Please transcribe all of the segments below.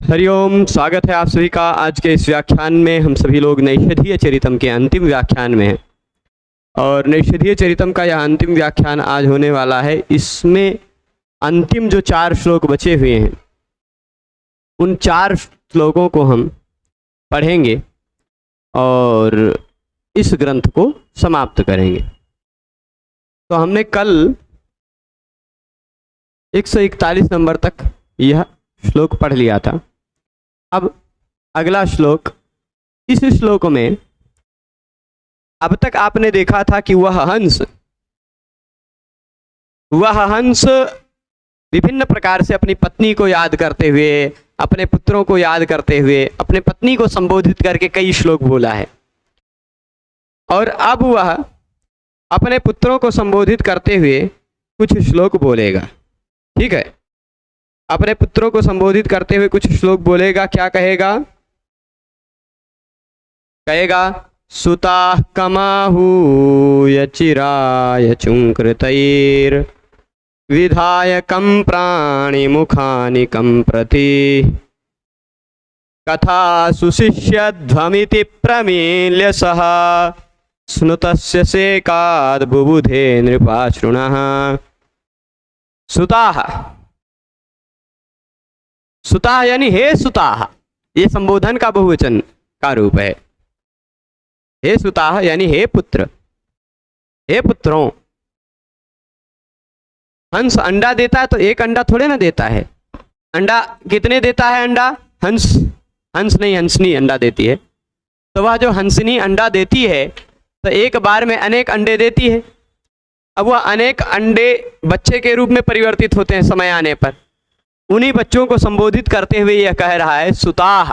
हरिओम, स्वागत है आप सभी का। आज के इस व्याख्यान में हम सभी लोग नैषधीय चरितम के अंतिम व्याख्यान में हैं और नैषधीय चरितम का यह अंतिम व्याख्यान आज होने वाला है। इसमें अंतिम जो 4 श्लोक बचे हुए हैं उन 4 श्लोकों को हम पढ़ेंगे और इस ग्रंथ को समाप्त करेंगे। तो हमने कल 141 नंबर तक यह श्लोक पढ़ लिया था। अब अगला श्लोक, इस श्लोक में अब तक आपने देखा था कि वह हंस विभिन्न प्रकार से अपनी पत्नी को याद करते हुए, अपने पुत्रों को याद करते हुए, अपने पत्नी को संबोधित करके कई श्लोक बोला है। और अब वह अपने पुत्रों को संबोधित करते हुए कुछ श्लोक बोलेगा। ठीक है, अपने पुत्रों को संबोधित करते हुए कुछ श्लोक बोलेगा। क्या कहेगा? सुताः कमाहूय चिराय चुंकृतैर् विधाय कं प्राणिमुखानि कं प्रति कथा सुशिष्यध्वमिति प्रमील्य सः स्नुतस्य सेकाद् बुबुधे नृपाशृणः। सुताः यानी हे सुताः, ये संबोधन का बहुवचन का रूप है। हे सुताः यानी हे पुत्र, हे पुत्रों। हंस अंडा देता है तो एक अंडा थोड़े ना देता है। अंडा कितने देता है? अंडा हंस नहीं, हंसनी अंडा देती है। तो वह जो हंसनी अंडा देती है तो एक बार में अनेक अंडे देती है। अब वह अनेक अंडे बच्चे के रूप में परिवर्तित होते हैं समय आने पर। उन्हीं बच्चों को संबोधित करते हुए यह कह रहा है सुताः।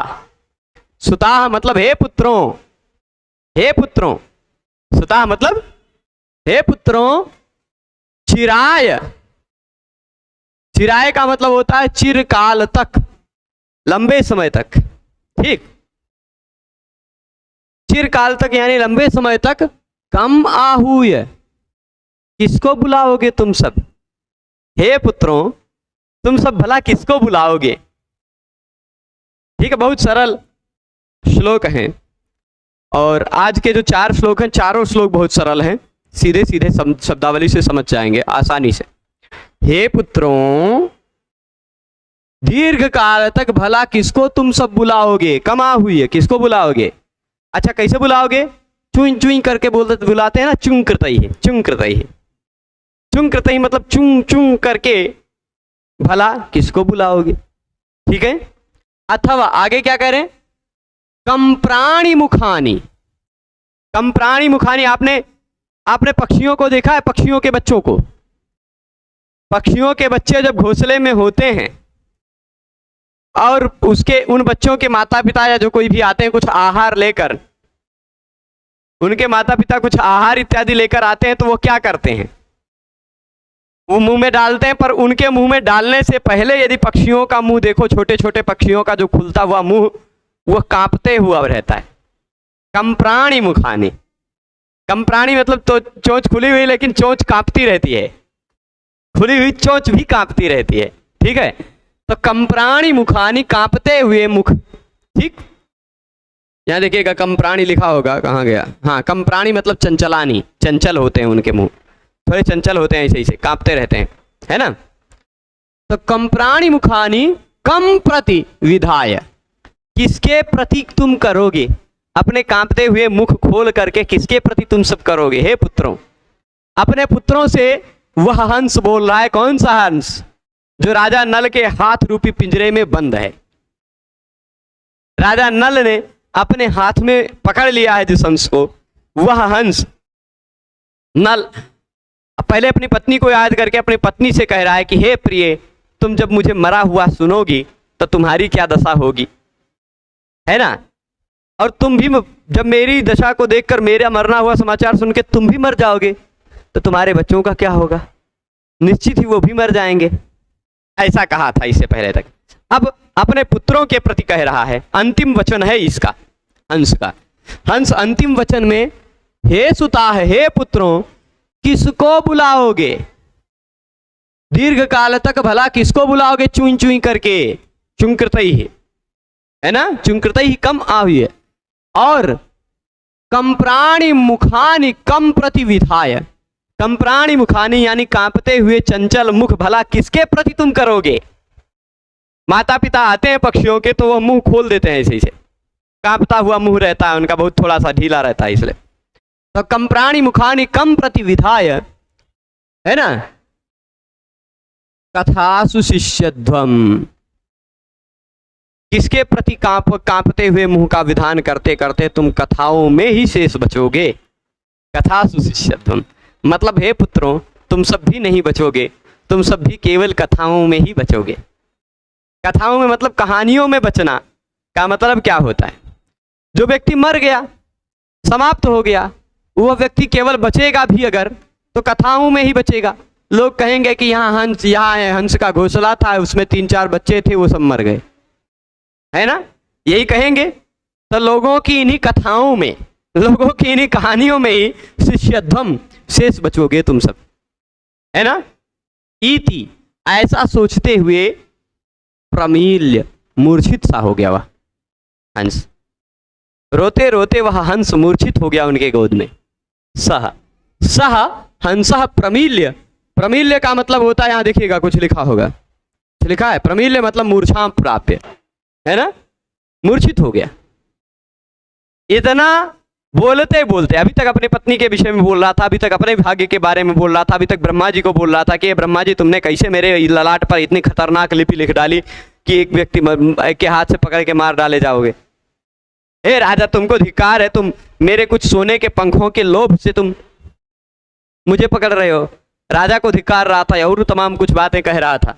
सुताः मतलब हे पुत्रों, हे पुत्रों। सुताः मतलब हे पुत्रों। चिराय, चिराय का मतलब होता है चिरकाल तक, लंबे समय तक। ठीक, चिरकाल तक यानी लंबे समय तक। कम आहूय, किसको बुलाओगे तुम सब? हे पुत्रों, तुम सब भला किसको बुलाओगे? ठीक है, बहुत सरल श्लोक हैं और आज के जो 4 श्लोक हैं, चारों श्लोक बहुत सरल हैं, सीधे सीधे शब्दावली से समझ जाएंगे आसानी से। हे पुत्रों, दीर्घ काल तक भला किसको तुम सब बुलाओगे? कमा हुई है, किसको बुलाओगे? अच्छा, कैसे बुलाओगे? चुई चुई करके बुलाते हैं ना, चुंग करतई है, चुंग करतई है। चुंग करतई मतलब चुंग चुंग करके भला किसको बुलाओगे? ठीक है। अथवा आगे क्या करें? कम प्राणी मुखानी। कम प्राणी मुखानी, आपने पक्षियों को देखा है? पक्षियों के बच्चों को, पक्षियों के बच्चे जब घोंसले में होते हैं और उन बच्चों के माता पिता या जो कोई भी आते हैं कुछ आहार लेकर, उनके माता पिता कुछ आहार इत्यादि लेकर आते हैं तो वो क्या करते हैं? वो मुंह में डालते हैं। पर उनके मुंह में डालने से पहले यदि पक्षियों का मुंह देखो, छोटे छोटे पक्षियों का जो खुलता हुआ मुंह, वह कांपते हुआ रहता है। कम प्राणी मुखानी। कम प्राणी मतलब तो चोंच खुली हुई, लेकिन चोंच कांपती रहती है, खुली हुई चोंच भी कांपती रहती है। ठीक है, तो कम प्राणी मुखानी, कांपते हुए मुख। ठीक, यहां देखिएगा कम प्राणी लिखा होगा, कहाँ गया? हाँ, कम प्राणी मतलब चंचलानी, चंचल होते हैं उनके मुंह, थोड़े चंचल होते हैं, ऐसे कांपते रहते हैं, है ना। तो कम प्राणी मुखानी कम प्रति विधाय, किसके प्रति तुम करोगे? अपने कांपते हुए मुख खोल करके किसके प्रति तुम सब करोगे? हे पुत्रों। अपने पुत्रों से वह हंस बोल रहा है। कौन सा हंस? जो राजा नल के हाथ रूपी पिंजरे में बंद है। राजा नल ने अपने हाथ में पकड़ लिया है जिस हंस को, वह हंस नल पहले अपनी पत्नी को याद करके अपनी पत्नी से कह रहा है कि हे प्रिय, तुम जब मुझे मरा हुआ सुनोगी तो तुम्हारी क्या दशा होगी, है ना। और तुम भी जब मेरी दशा को देखकर, मेरा मरना हुआ समाचार सुन के तुम भी मर जाओगे तो तुम्हारे बच्चों का क्या होगा? निश्चित ही वो भी मर जाएंगे। ऐसा कहा था इससे पहले तक। अब अपने पुत्रों के प्रति कह रहा है। अंतिम वचन है इसका, हंस का। हंस अंतिम वचन में हे सुताः, हे पुत्रों, किसको बुलाओगे? दीर्घ काल तक भला किसको बुलाओगे? चुई चुई करके, चुंकृतई है। है ना, चुंकृत ही कम आहूय, और कम प्राणी मुखानि कम प्रतिविधाय, कम प्राणी मुखानी यानी कांपते हुए चंचल मुख भला किसके प्रति तुम करोगे। माता पिता आते हैं पक्षियों के तो वह मुंह खोल देते हैं, ऐसे कांपता हुआ मुंह रहता है उनका, बहुत थोड़ा सा ढीला रहता है, इसलिए तो कम प्राणी मुखानी कम प्रतिविधाय, है ना, कथासु शिष्यध्वम, किसके प्रति कांपते हुए मुंह का विधान करते करते तुम कथाओं में ही शेष बचोगे। कथासु शिष्यध्वम मतलब हे पुत्रों तुम सब भी नहीं बचोगे, तुम सब भी केवल कथाओं में ही बचोगे। कथाओं में मतलब कहानियों में बचना का मतलब क्या होता है, जो व्यक्ति मर गया, समाप्त हो गया, वह व्यक्ति केवल बचेगा भी अगर तो कथाओं में ही बचेगा। लोग कहेंगे कि यहाँ हंस, यहाँ है हंस का घोंसला था, उसमें 3-4 बच्चे थे, वो सब मर गए, है ना, यही कहेंगे। तो लोगों की इन्हीं कथाओं में, लोगों की इन्हीं कहानियों में ही शिष्यध्वम शेष बचोगे तुम सब, है ना। इति ऐसा सोचते हुए प्रमील्य मूर्छित सा हो गया वह हंस, रोते रोते वह हंस मूर्छित हो गया उनके गोद में। सह सह हंस प्रमील्य, प्रमील्य का मतलब होता है, यहाँ देखिएगा कुछ लिखा होगा, लिखा है प्रमील्य मतलब मूर्छा प्राप्य, है ना, मूर्छित हो गया। इतना बोलते बोलते, अभी तक अपनी पत्नी के विषय में बोल रहा था, अभी तक अपने भाग्य के बारे में बोल रहा था, अभी तक ब्रह्मा जी को बोल रहा था कि ब्रह्मा जी तुमने कैसे मेरे ललाट पर इतनी खतरनाक लिपि लिख डाली कि एक व्यक्ति के हाथ से पकड़ के मार डाले जाओगे। हे राजा तुमको धिक्कार है, तुम मेरे कुछ सोने के पंखों के लोभ से तुम मुझे पकड़ रहे हो। राजा को धिक्कार रहा था और तमाम कुछ बातें कह रहा था।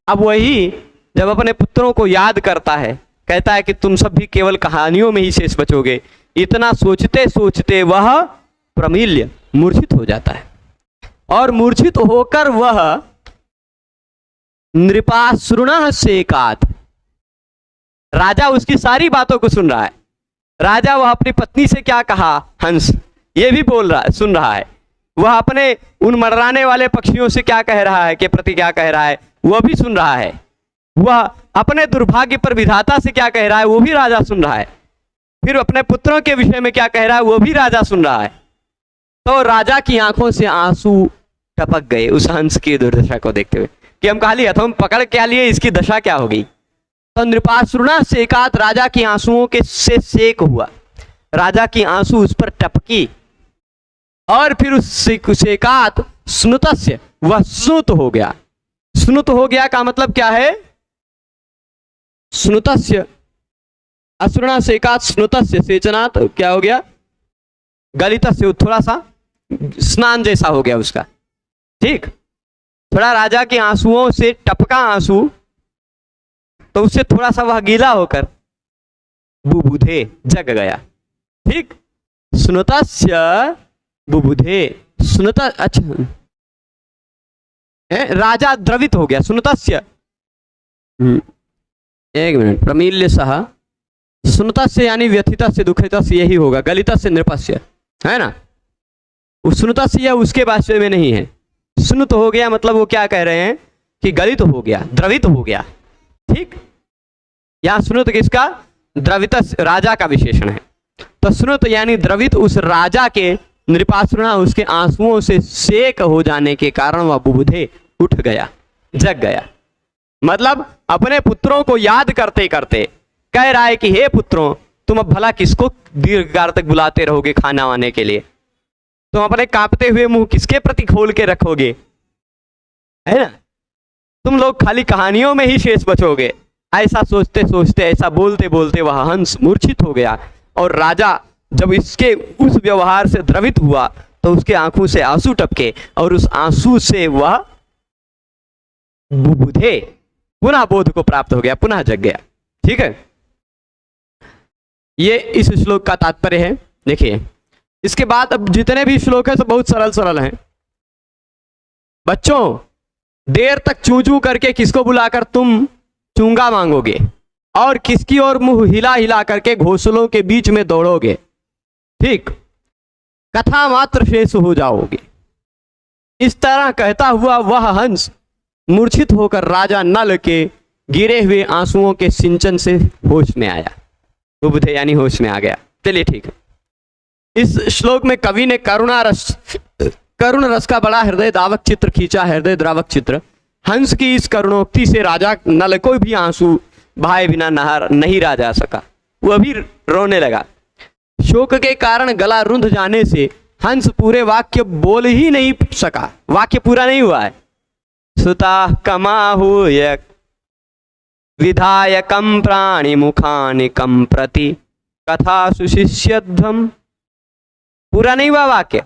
अब वही जब अपने पुत्रों को याद करता है, कहता है कि तुम सब भी केवल कहानियों में ही शेष बचोगे। इतना सोचते सोचते वह प्रमील्य मूर्छित हो जाता है, और मूर्छित होकर वह नृपाश्रुणः सेकात, राजा उसकी सारी बातों को सुन रहा है। राजा वह अपनी पत्नी से क्या कहा, हंस ये भी बोल रहा है, सुन रहा है। वह अपने उन मरराने वाले पक्षियों से क्या कह रहा है, के प्रति क्या कह रहा है, वह भी सुन रहा है। वह अपने दुर्भाग्य पर विधाता से क्या कह रहा है, वो भी राजा सुन रहा है। फिर अपने पुत्रों के विषय में क्या कह रहा है, वो भी राजा सुन रहा है। तो राजा की आंखों से आंसू टपक गए उस हंस की दुर्दशा को देखते हुए कि हम खाली हथों में पकड़ क्या लिए, इसकी दशा क्या हो गई। तो नृपाश्रुणः सेकात, राजा की आंसुओं के से सेक हुआ, राजा की आंसू उस पर टपकी, और फिर उस सेकात स्नुतस्य, वह स्नुत हो गया। स्नुत हो गया का मतलब क्या है, स्नुतस्य अश्रुणा सेकात स्नुतस्य सेचनात् क्या हो गया, गलितस्य, थोड़ा सा स्नान जैसा हो गया उसका, ठीक। थोड़ा राजा के आंसुओं से टपका आंसू, तो उससे थोड़ा सा वह गीला होकर बुबुधे जग गया, ठीक। स्नुतस्य बुबुधे, स्नुत अच्छा राजा द्रवित हो गया, स्नुतस्य, एक मिनट, प्रमील्य सह स्नुतस्य यानी व्यथितस्य दुखितस्य यही होगा, गलितस्य नृपस्य, है ना। स्नुतस्य उसके भाषा में नहीं है, स्नुत हो गया मतलब वो क्या कह रहे हैं कि गलित हो गया, द्रवित हो गया, ठीक। यहाँ स्नुत किसका, द्रवित राजा का विशेषण है। तो स्नुत यानी द्रवित उस राजा के नृपाश्रुणा उसके आंसुओं से सेक हो जाने के कारण वह बुबुधे उठ गया, जग गया। मतलब अपने पुत्रों को याद करते करते कह रहा है कि हे पुत्रों तुम अब भला किसको दीर्घकाल तक बुलाते रहोगे खाना वाने के लिए, तुम अपने कांपते हुए मुंह किसके प्रति खोल के रखोगे, है ना, तुम लोग खाली कहानियों में ही शेष बचोगे। ऐसा सोचते सोचते, ऐसा बोलते बोलते वह हंस मूर्छित हो गया, और राजा जब इसके उस व्यवहार से द्रवित हुआ तो उसके आंखों से आंसू टपके, और उस आंसू से वह बुबुधे पुनः बोध को प्राप्त हो गया, पुनः जग गया, ठीक है। ये इस श्लोक का तात्पर्य है। देखिए इसके बाद अब जितने भी श्लोक हैं सब बहुत सरल सरल हैं। बच्चों देर तक चू चू करके किसको बुलाकर तुम चूंगा मांगोगे, और किसकी ओर मुंह हिला हिला करके घोंसलों के बीच में दौड़ोगे, ठीक, कथा मात्र शेष हो जाओगे। इस तरह कहता हुआ वह हंस मूर्छित होकर राजा नल के गिरे हुए आंसुओं के सिंचन से होश में आया। उबधे यानी होश में आ गया। चलिए ठीक है। इस श्लोक में कवि ने करुण रस का बड़ा हृदय दावक चित्र खींचा, हृदय द्रावक चित्र। हंस की इस करुणोक्ति से राजा नल कोई भी आंसू बहाए बिना नहीं रह जा सका। वह भी रोने लगा। शोक के कारण गला रुंध जाने से हंस पूरे वाक्य बोल ही नहीं सका, वाक्य पूरा नहीं हुआ है। सुता कमाहूय विधायकम प्राणि मुखानिकम प्रति कथा सुशिष्यध्वम, पूरा नहीं हुआ वाक्य,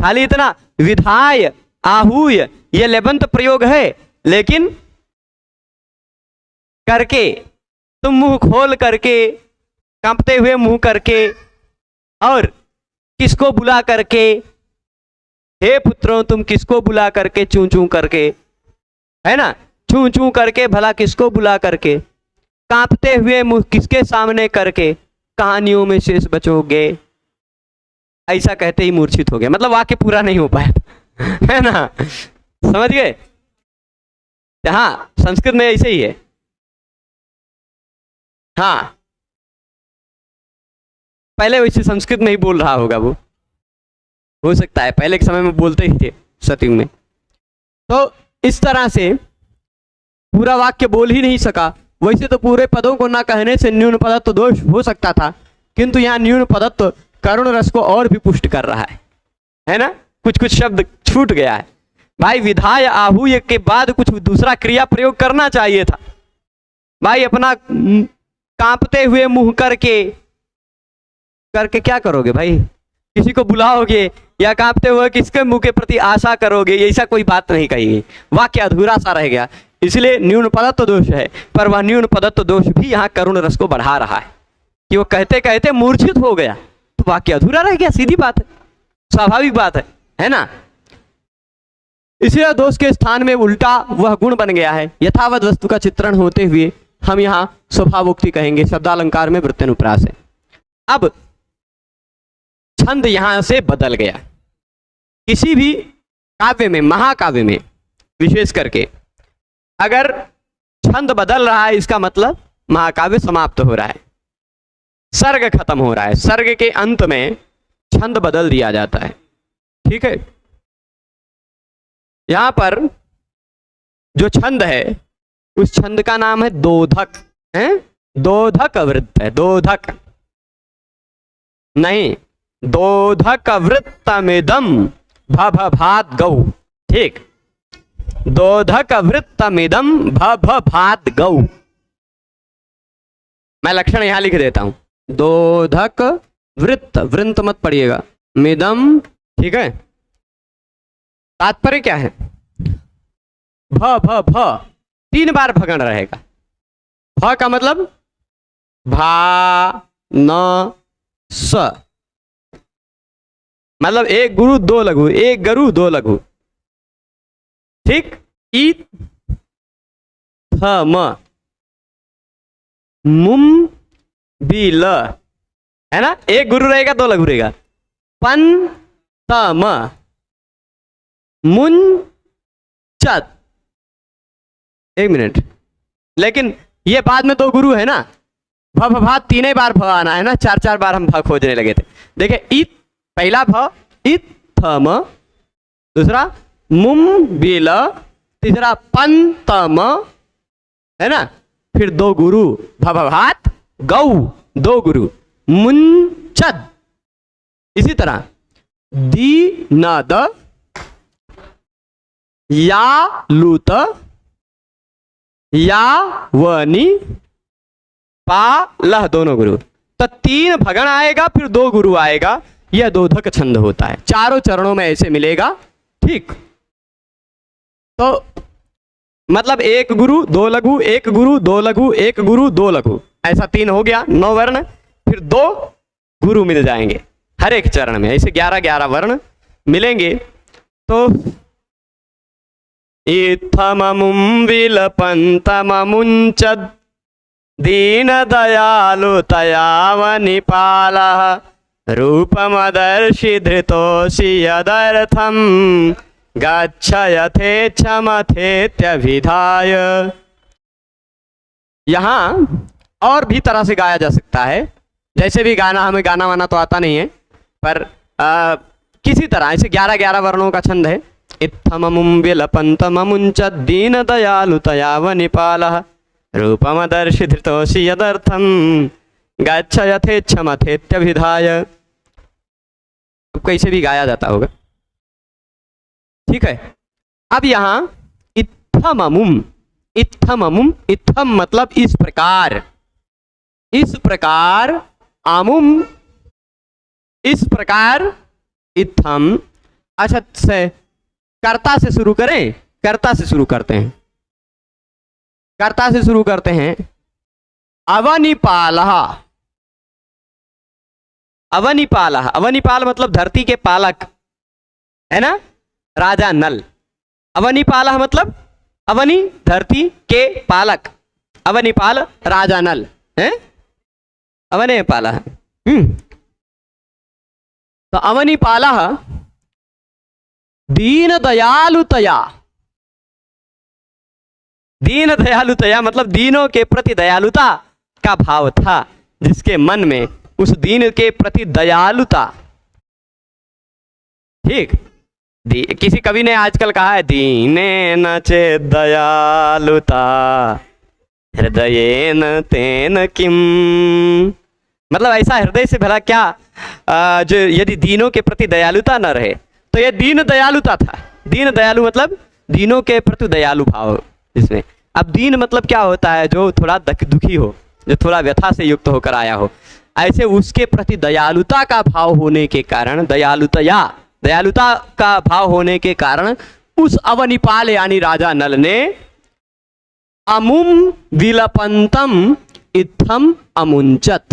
खाली इतना विधाय आहूय ये लेबंत प्रयोग है, लेकिन करके तुम मुंह खोल करके, कांपते हुए मुंह करके, और किसको बुला करके, हे पुत्रों तुम किसको बुला करके, चूं चूं करके, है ना, चूं चूं करके, भला किसको बुला करके, कांपते हुए मुंह किसके सामने करके, कहानियों में शेष बचोगे। ऐसा कहते ही मूर्छित हो गया। मतलब वाक्य पूरा नहीं हो पाया है ना, समझ गए। हाँ, संस्कृत में ऐसे ही है। हाँ, पहले वैसे संस्कृत में ही बोल रहा होगा वो, हो सकता है पहले के समय में बोलते ही थे सतयुग में। तो इस तरह से पूरा वाक्य बोल ही नहीं सका। वैसे तो पूरे पदों को ना कहने से न्यून पदत्व दोष हो सकता था, किंतु यहाँ न्यून पदत्व करुण रस को और भी पुष्ट कर रहा है ना। कुछ कुछ शब्द छूट गया है भाई। विधाय आहूय के बाद कुछ दूसरा क्रिया प्रयोग करना चाहिए था भाई। अपना कांपते हुए मुंह करके क्या करोगे भाई? किसी को बुलाओगे या कांपते हुए किसके मुंह के प्रति आशा करोगे? ऐसा कोई बात नहीं कही गई, वाक्य अधूरा सा रह गया। इसलिए न्यून पदत्व दोष है, पर वह न्यून पदत्व दोष भी यहाँ करुण रस को बढ़ा रहा है कि वो कहते कहते मूर्छित हो गया, तो वाक्य अधूरा रह गया। सीधी बात है, स्वाभाविक बात है ना। इसलिए दोष के स्थान में उल्टा वह गुण बन गया है। यथावत वस्तु का चित्रण होते हुए हम यहाँ स्वभावोक्ति कहेंगे, शब्दालंकार में वृत्त्यनुप्रास है। अब छंद यहां से बदल गया। किसी भी काव्य में, महाकाव्य में विशेष करके अगर छंद बदल रहा है, इसका मतलब महाकाव्य समाप्त हो रहा है, सर्ग खत्म हो रहा है। सर्ग के अंत में छंद बदल दिया जाता है, ठीक है। यहां पर जो छंद है उस छंद का नाम है दोधक, है दोधक वृत्त है, दोधक नहीं, दोधक वृत्तमिदं भभभात गौ, ठीक, दोधक वृत्तमिदं भभभात गौ। मैं लक्षण यहां लिख देता हूं, दोधक वृत्त, वृंत मत पढ़िएगा, मिदम, ठीक है। तात्पर्य क्या है? भ भ भ 3 बार भगण रहेगा। भ का मतलब भा न स, मतलब एक गुरु दो लघु, एक गरु दो लघु, ठीक। ई थ म मुम बी ल, है ना, एक गुरु रहेगा दो लघु रहेगा। पन त म मुन चत, एक मिनट, लेकिन ये बाद में 2 गुरु है ना, भ भ भा 3 बार भ आना है ना, 4 बार हम भ खोजने लगे थे। देखिए इत पहला भ, इत थ म, दूसरा मुम बिल, तीसरा पन त म, है ना, फिर 2 गुरु भ भ भात गौ, 2 गुरु मुंचद। इसी तरह दी न द, या लूत, या वनी, पा लह, दोनों गुरु। तो 3 भगण आएगा, फिर 2 गुरु आएगा। यह दोधक छंद होता है, चारों चरणों में ऐसे मिलेगा, ठीक। तो मतलब एक गुरु दो लघु, एक गुरु दो लघु, एक गुरु 2 लघु, ऐसा 3 हो गया, 9 वर्ण। फिर 2 गुरु मिल जाएंगे हर एक चरण में, ऐसे 11 वर्ण मिलेंगे। तो इत्थममुं विलपन्तममुञ्चद् दीन दयालु तयावनिपालः रूपमदर्शि धृतोऽसि यदर्थं गच्छ यथेच्छमथेत्यभिधाय। यहाँ और भी तरह से गाया जा सकता है, जैसे भी गाना, हमें गाना वाना तो आता नहीं है, पर किसी तरह ऐसे 11-11 वर्णों का छंद है। इत्थममुं विलपन्तममुञ्च दीन दयालुतया वनिपालः रूपमदर्शि धृतोऽसि यदर्थं गच्छ यथेच्छमथेत्यभिधाय। कैसे भी गाया जाता होगा, ठीक है। अब यहाँ इत्थममुम, इत्थममुम, इत्थम मतलब इस प्रकार, इस प्रकार, अमुम इस प्रकार, इत्थम। अच्छा से कर्ता से शुरू करें, कर्ता से शुरू करते हैं, कर्ता से शुरू करते हैं। अवनिपालः, अवनिपालः, अवनिपाल मतलब धरती के पालक, है ना, राजा नल। अवनिपालः मतलब अवनि धरती के पालक, अवनिपाल राजा नल है, अवनिपालः। तो अवनिपालः दीन दयालुतया, दीन दयालुतया मतलब दीनों के प्रति दयालुता का भाव था, जिसके मन में उस दीन के प्रति दयालुता, ठीक। किसी कवि ने आजकल कहा है, दीने न चेत दयालुता हृदयेन तेन किम, मतलब ऐसा हृदय से भला क्या, जो यदि दीनों के प्रति दयालुता न रहे, तो यह दीन दयालुता था। दीन दयालु मतलब दीनों के प्रति दयालु भाव इसमें। अब दीन मतलब क्या होता है, जो थोड़ा दुखी हो, जो थोड़ा व्यथा से युक्त होकर आया हो, ऐसे उसके प्रति दयालुता का भाव होने के कारण, दयालुतया, दयालुता का भाव होने के कारण उस अवनिपाल यानी राजा नल ने अमुम विलपंतम इत्थम अमुंचत,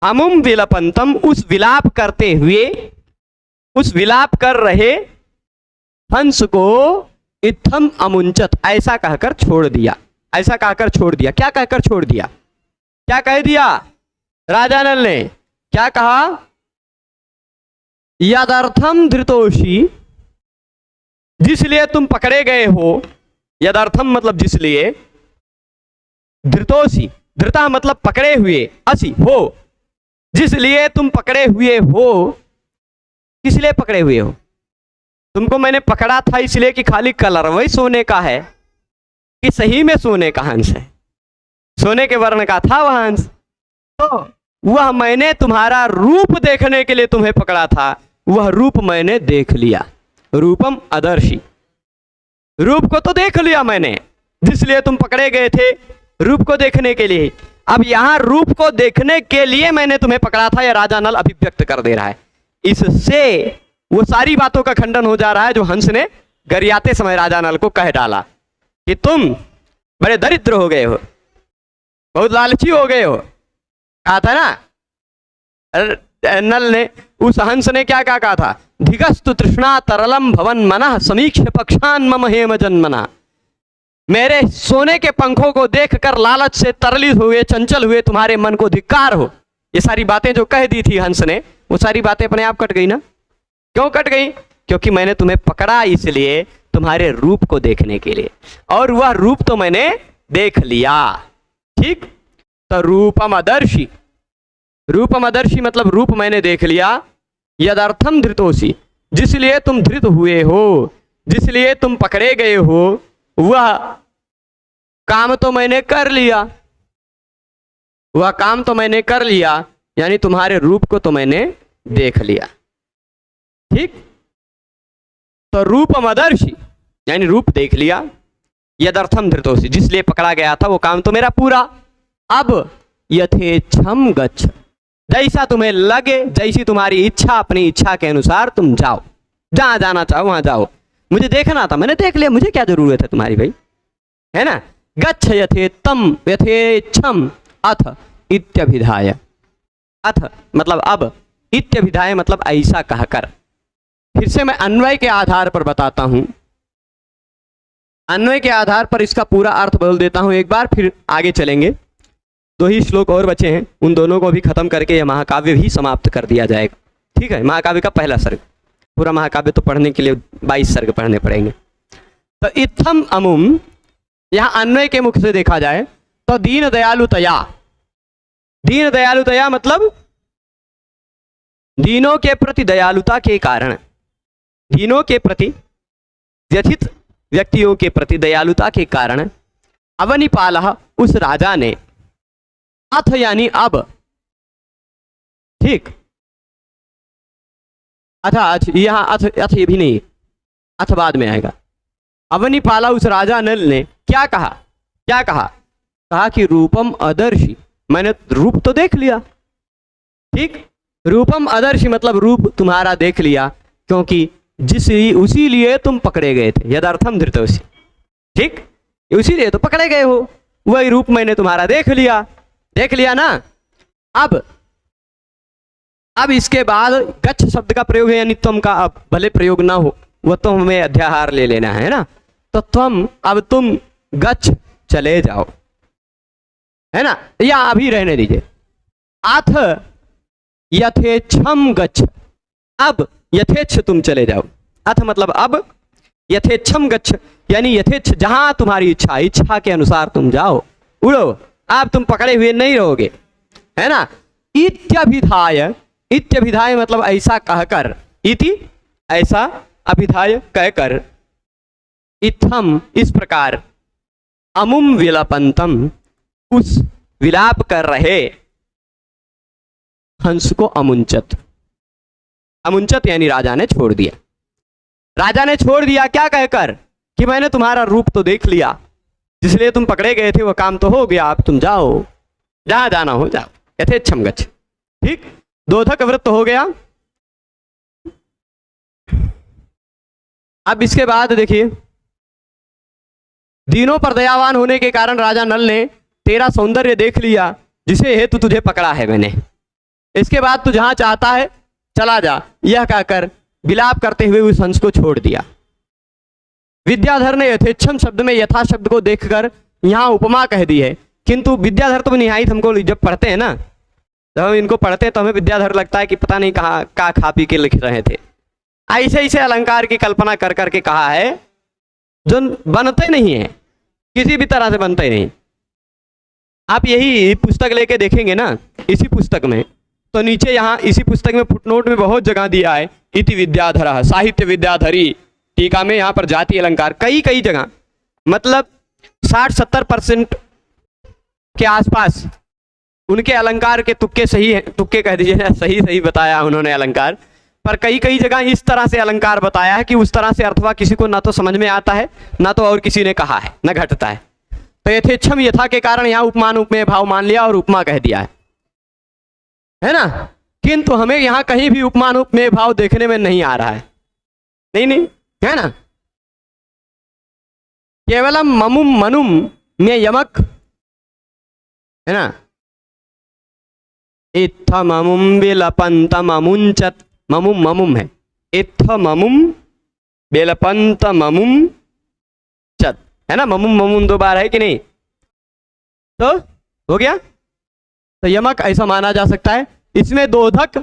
अमुम विलपंतम उस विलाप करते हुए, उस विलाप कर रहे हंस को इत्थम अमुंचत ऐसा कहकर छोड़ दिया, ऐसा कहकर छोड़ दिया। क्या कहकर छोड़ दिया, क्या कह दिया राजा नल ने, क्या कहा, यदर्थम धृतोषि, जिसलिए तुम पकड़े गए हो, यदर्थम मतलब जिसलिए, धृतोषि, धृता मतलब पकड़े हुए, असि हो, जिसलिए तुम पकड़े हुए हो। किस लिए पकड़े हुए हो, तुमको मैंने पकड़ा था इसलिए कि खाली कलर वही सोने का है, कि सही में सोने का हंस है, सोने के वर्ण का था वह हंस, तो वह मैंने तुम्हारा रूप देखने के लिए तुम्हें पकड़ा था, वह रूप मैंने देख लिया। रूपम अदर्शी, रूप को तो देख लिया मैंने, जिसलिए तुम पकड़े गए थे रूप को देखने के लिए। अब यहां रूप को देखने के लिए मैंने तुम्हें पकड़ा था, यह राजा नल अभिव्यक्त कर दे रहा है। इससे वो सारी बातों का खंडन हो जा रहा है जो हंस ने गरियाते समय राजा नल को कह डाला कि तुम बड़े दरिद्र हो गए हो, बहुत लालची हो गए हो, कहा था ना नल ने, उस हंस ने क्या क्या कहा था, धिगस्तु तृष्णा तरलम भवन मनः समीक्ष पक्षान मम हेम जन्मना, मेरे सोने के पंखों को देखकर लालच से तरलित हुए, चंचल हुए तुम्हारे मन को धिक्कार हो। ये सारी बातें जो कह दी थी हंस ने, वो सारी बातें अपने आप कट गई ना। क्यों कट गई, क्योंकि मैंने तुम्हें पकड़ा इसलिए तुम्हारे रूप को देखने के लिए, और वह रूप तो मैंने देख लिया, ठीक। तो रूपम अदर्शी, रूपम अदर्शी मतलब रूप मैंने देख लिया। यदर्थम धृतोषि, जिसलिए तुम धृत हुए हो, जिसलिए तुम पकड़े गए हो, वह काम तो मैंने कर लिया, वह काम तो मैंने कर लिया, यानी तुम्हारे रूप को तो मैंने देख लिया, ठीक। तो रूपम अदर्शी यानी रूप देख लिया, यदर्थम धृतोषि जिसलिए पकड़ा गया था वो काम तो मेरा पूरा। अब यथेच्छम गच्छ, जैसा तुम्हें लगे, जैसी तुम्हारी इच्छा, अपनी इच्छा के अनुसार तुम जाओ, जहां जाना चाहो वहां जाओ। मुझे देखना था, मैंने देख लिया, मुझे क्या जरूरत है तुम्हारी भाई, है ना। गच्छ यथेतम यथेच्छम अथ इत्यभिधाय, अथ मतलब अब, इत्यभिधाय मतलब ऐसा कहकर। फिर से मैं अन्वय के आधार पर बताता हूं, अन्वय के आधार पर इसका पूरा अर्थ बदल देता हूं एक बार, फिर आगे चलेंगे। 2 ही श्लोक और बचे हैं, उन दोनों को भी खत्म करके यह महाकाव्य भी समाप्त कर दिया जाएगा, ठीक है। महाकाव्य का पहला सर्ग, पूरा महाकाव्य तो पढ़ने के लिए 22 सर्ग पढ़ने पड़ेंगे। तो इत्थम अमुम यहाँ अन्वय के मुख से देखा जाए तो दीन दयालुतया, दीन दयालुतया मतलब दीनों के प्रति दयालुता के कारण, दीनों के प्रति, व्यथित व्यक्तियों के प्रति दयालुता के कारण अवनिपालः उस राजा ने, अथ यानी अब, ठीक, अथ यहां अथ ये भी नहीं, अथ बाद में आएगा। अवनिपाला उस राजा नल ने क्या कहा, क्या कहा, कहा कि रूपम अदर्शी, मैंने रूप तो देख लिया, ठीक, रूपम अदर्शी मतलब रूप तुम्हारा देख लिया, क्योंकि उसी लिए तुम पकड़े गए थे, यदार्थम धृतोसी, ठीक, उसी लिए तो पकड़े गए हो, वही रूप मैंने तुम्हारा देख लिया ना। अब इसके बाद गच्छ शब्द का प्रयोग है, यानी तुम का, अब भले प्रयोग ना हो, वो तो हमें अध्याहार ले लेना है ना, तो अब तुम गच्छ चले जाओ, है ना, या अभी रहने दीजिए। अथ यथेच्छम गच्छ, अब यथेच्छ तुम चले जाओ, अथ मतलब अब, यथेच्छम गच्छ यानी यथेच्छ, जहां तुम्हारी इच्छा, इच्छा के अनुसार तुम जाओ, उड़ो, अब तुम पकड़े हुए नहीं रहोगे, है ना। इत्यभिधाय, इत्यभिधाय मतलब ऐसा कहकर, इति ऐसा, अभिधाय कहकर, इत्थम इस प्रकार, अमुम विलपंतम उस विलाप कर रहे हंस को अमुंचत, अमुंचत यानी राजा ने छोड़ दिया, राजा ने छोड़ दिया क्या कहकर कि मैंने तुम्हारा रूप तो देख लिया, जिसलिए तुम पकड़े गए थे वो काम तो हो गया, अब तुम जाओ, जहां जाना हो जाओ, यथेच्छम गच्छ, ठीक, दोधक वृत्त हो गया। अब इसके बाद देखिए, दीनों पर दयावान होने के कारण राजा नल ने तेरा सौंदर्य देख लिया, जिसे हेतु तुझे पकड़ा है मैंने, इसके बाद तू जहां चाहता है चला जा, यह कहकर विलाप करते हुए उस हंस को छोड़ दिया। विद्याधर ने यथेच्छम शब्द में यथा शब्द को देखकर यहाँ उपमा कह दी है, किंतु विद्याधर तो निहायत, हमको जब पढ़ते हैं ना, जब हम इनको पढ़ते हैं तो हमें विद्याधर लगता है कि पता नहीं कहाँ का खा पी के लिख रहे थे, ऐसे ऐसे अलंकार की कल्पना कर करके कहा है जो बनते नहीं है, किसी भी तरह से बनते नहीं। आप यही पुस्तक लेके देखेंगे ना, इसी पुस्तक में, तो नीचे यहाँ इसी पुस्तक में फुटनोट में बहुत जगह दिया है, इति विद्याधर, साहित्य विद्याधरी, टीका में यहाँ पर जाति अलंकार, कई कई जगह, मतलब 60-70% के आसपास उनके अलंकार के तुक्के सही है, तुक्के कह दीजिए, सही बताया उन्होंने अलंकार, पर कई कई जगह इस तरह से अलंकार बताया है कि उस तरह से अथवा किसी को ना तो समझ में आता है, ना तो और किसी ने कहा है, ना घटता है। तो यथेच्छम यथा के कारण यहाँ उपमान उपमेय भाव मान लिया और उपमा कह दिया है ना, किंतु हमें यहाँ कहीं भी उपमान उपमेय भाव देखने में नहीं आ रहा है, नहीं, है ना, केवलम ममुम मनुम में यमक, है ना, इत्थ ममुम विलपंत ममुंचत, ममुम ममुम है, इत्थ ममुम विलपंत ममुम चत, है ना, ममुम ममुम 2 बार है कि नहीं, तो हो गया। तो यमक ऐसा माना जा सकता है, इसमें दोधक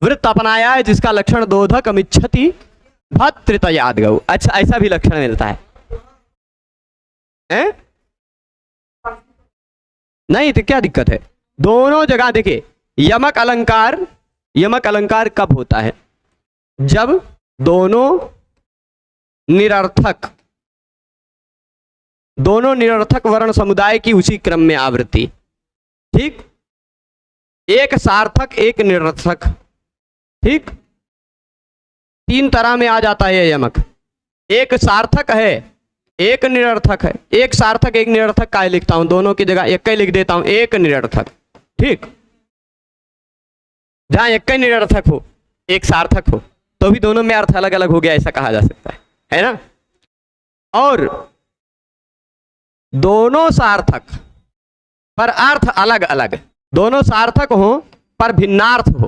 वृत्त अपनाया है, जिसका लक्षण दोधक अमिच्छति भत्तृतयाद गौ, अच्छा ऐसा भी लक्षण मिलता है, हैं? नहीं तो क्या दिक्कत है, दोनों जगह देखिए, यमक अलंकार कब होता है, जब दोनों निरर्थक वर्ण समुदाय की उसी क्रम में आवृत्ति, ठीक, एक सार्थक एक निरर्थक, ठीक, 3 तरह में आ जाता है यमक, एक सार्थक है एक निरर्थक है, एक सार्थक एक निरर्थक का लिखता हूं, दोनों की जगह एक ही लिख देता हूं, एक निरर्थक, ठीक, जहां एक ही निरर्थक हो एक सार्थक हो तो भी दोनों में अर्थ अलग अलग हो गया, ऐसा कहा जा सकता है ना। और दोनों सार्थक पर अर्थ अलग अलग, दोनों सार्थक हो पर भिन्नार्थ हो,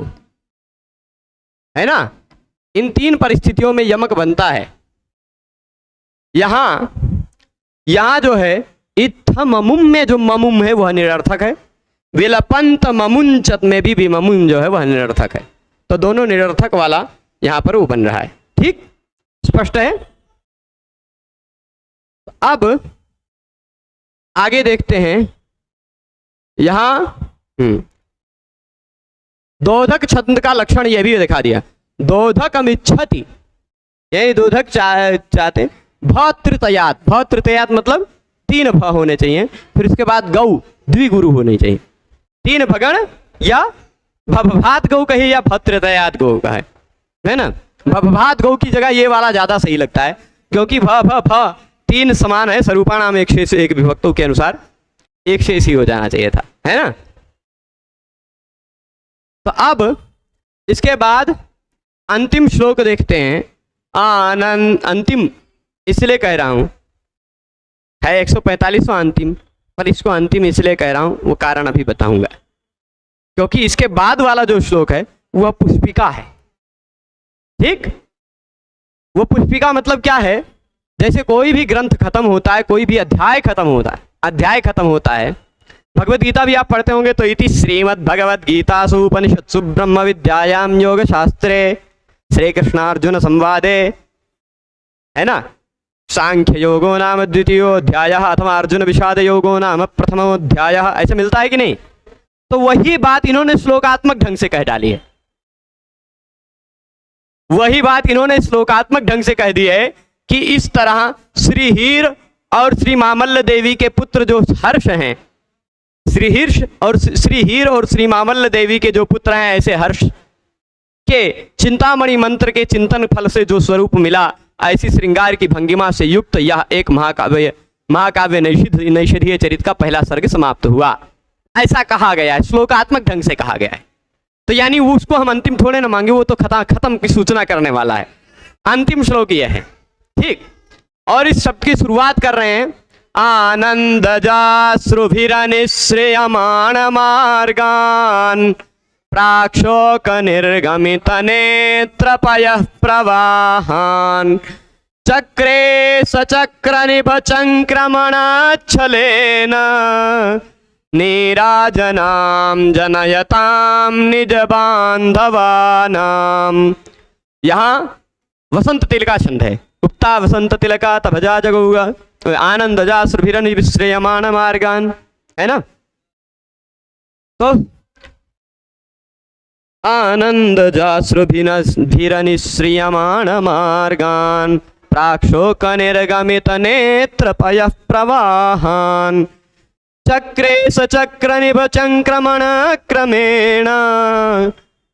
है ना, इन 3 परिस्थितियों में यमक बनता है। यहां जो है इत्थ ममुम में जो ममुम है वह निरर्थक है, विलपंत ममुंचत में भी ममुम जो है वह निरर्थक है, तो दोनों निरर्थक वाला यहां पर वो बन रहा है, ठीक, स्पष्ट है। अब आगे देखते हैं यहां दोधक छंद का लक्षण यह भी दिखा दिया। दोधकम इच्छति, यही दोधक चाहते। भतृतयात, भतृतयात मतलब 3 भ होने चाहिए, फिर उसके बाद गौ द्विगुरु होने चाहिए। 3 भगण या भवभात गौ कहे या भतृतयात गौ का है ना। भवभात गौ की जगह ये वाला ज्यादा सही लगता है, क्योंकि भ भ भ 3 समान है, स्वरूपाणाम एक शेष एक विभक्तों के अनुसार एक शेष ही हो जाना चाहिए था, है ना। तो अब इसके बाद अंतिम श्लोक देखते हैं। आनंद अंतिम इसलिए कह रहा हूं, है 145वां अंतिम, पर इसको अंतिम इसलिए कह रहा हूं, वो कारण अभी बताऊंगा। क्योंकि इसके बाद वाला जो श्लोक है वह पुष्पिका है। ठीक, वो पुष्पिका मतलब क्या है, जैसे कोई भी ग्रंथ खत्म होता है, कोई भी अध्याय खत्म होता है, भगवत गीता भी आप पढ़ते होंगे तो इति श्रीमद् भगवद गीतासु उपनिषत्सु ब्रह्म विद्यायाम योग शास्त्रे श्री कृष्णार्जुन संवादे, है ना, सांख्य योगो नाम द्वितीयोऽध्याय अथवा अर्जुन विषाद योगो नाम प्रथमोऽध्याय, ऐसे मिलता है कि नहीं। तो वही बात इन्होंने श्लोकात्मक ढंग से कह डाली है, वही बात इन्होंने श्लोकात्मक ढंग से कह दी है कि इस तरह श्री हीर और श्री मामल्ल देवी के पुत्र जो हर्ष हैं, श्री हीर और श्री मामल्ल देवी के जो पुत्र हैं, ऐसे हर्ष के चिंतामणि मंत्र के चिंतन फल से जो स्वरूप मिला, ऐसी श्रृंगार की भंगिमा से युक्त यह एक महाकाव्य नैषधीय चरित का पहला सर्ग समाप्त हुआ। ऐसा कहा गया है, श्लोकात्मक ढंग से कहा गया है। तो यानी उसको हम अंतिम थोड़े ना मांगे, वो तो खत्म की सूचना करने वाला है। अंतिम श्लोक यह है, ठीक। और इस शब्द की शुरुआत कर रहे हैं, आनंदजाश्रुभिरनिश्रयमाण मार्गान् प्राक्षोक निर्गमित नेत्रपयः प्रवाहान् चक्रे सचक्र निभचंक्रमणाच्छलेन नीराजनां जनयतां निज बांधवानां। यहाँ वसंत तिल का छंद है, उक्ता वसंत तिलका तभजा जगौगा आनंदजाश्रुभिरनिश्रयमाण मार्गान्, है ना। तो आनंदजाश्रुभिरनिश्रयमाण मार्गान् प्राक्षोक निर्गमित नेत्रपयः प्रवाहान् चक्रे सचक्र निभचंक्रमण क्रमेण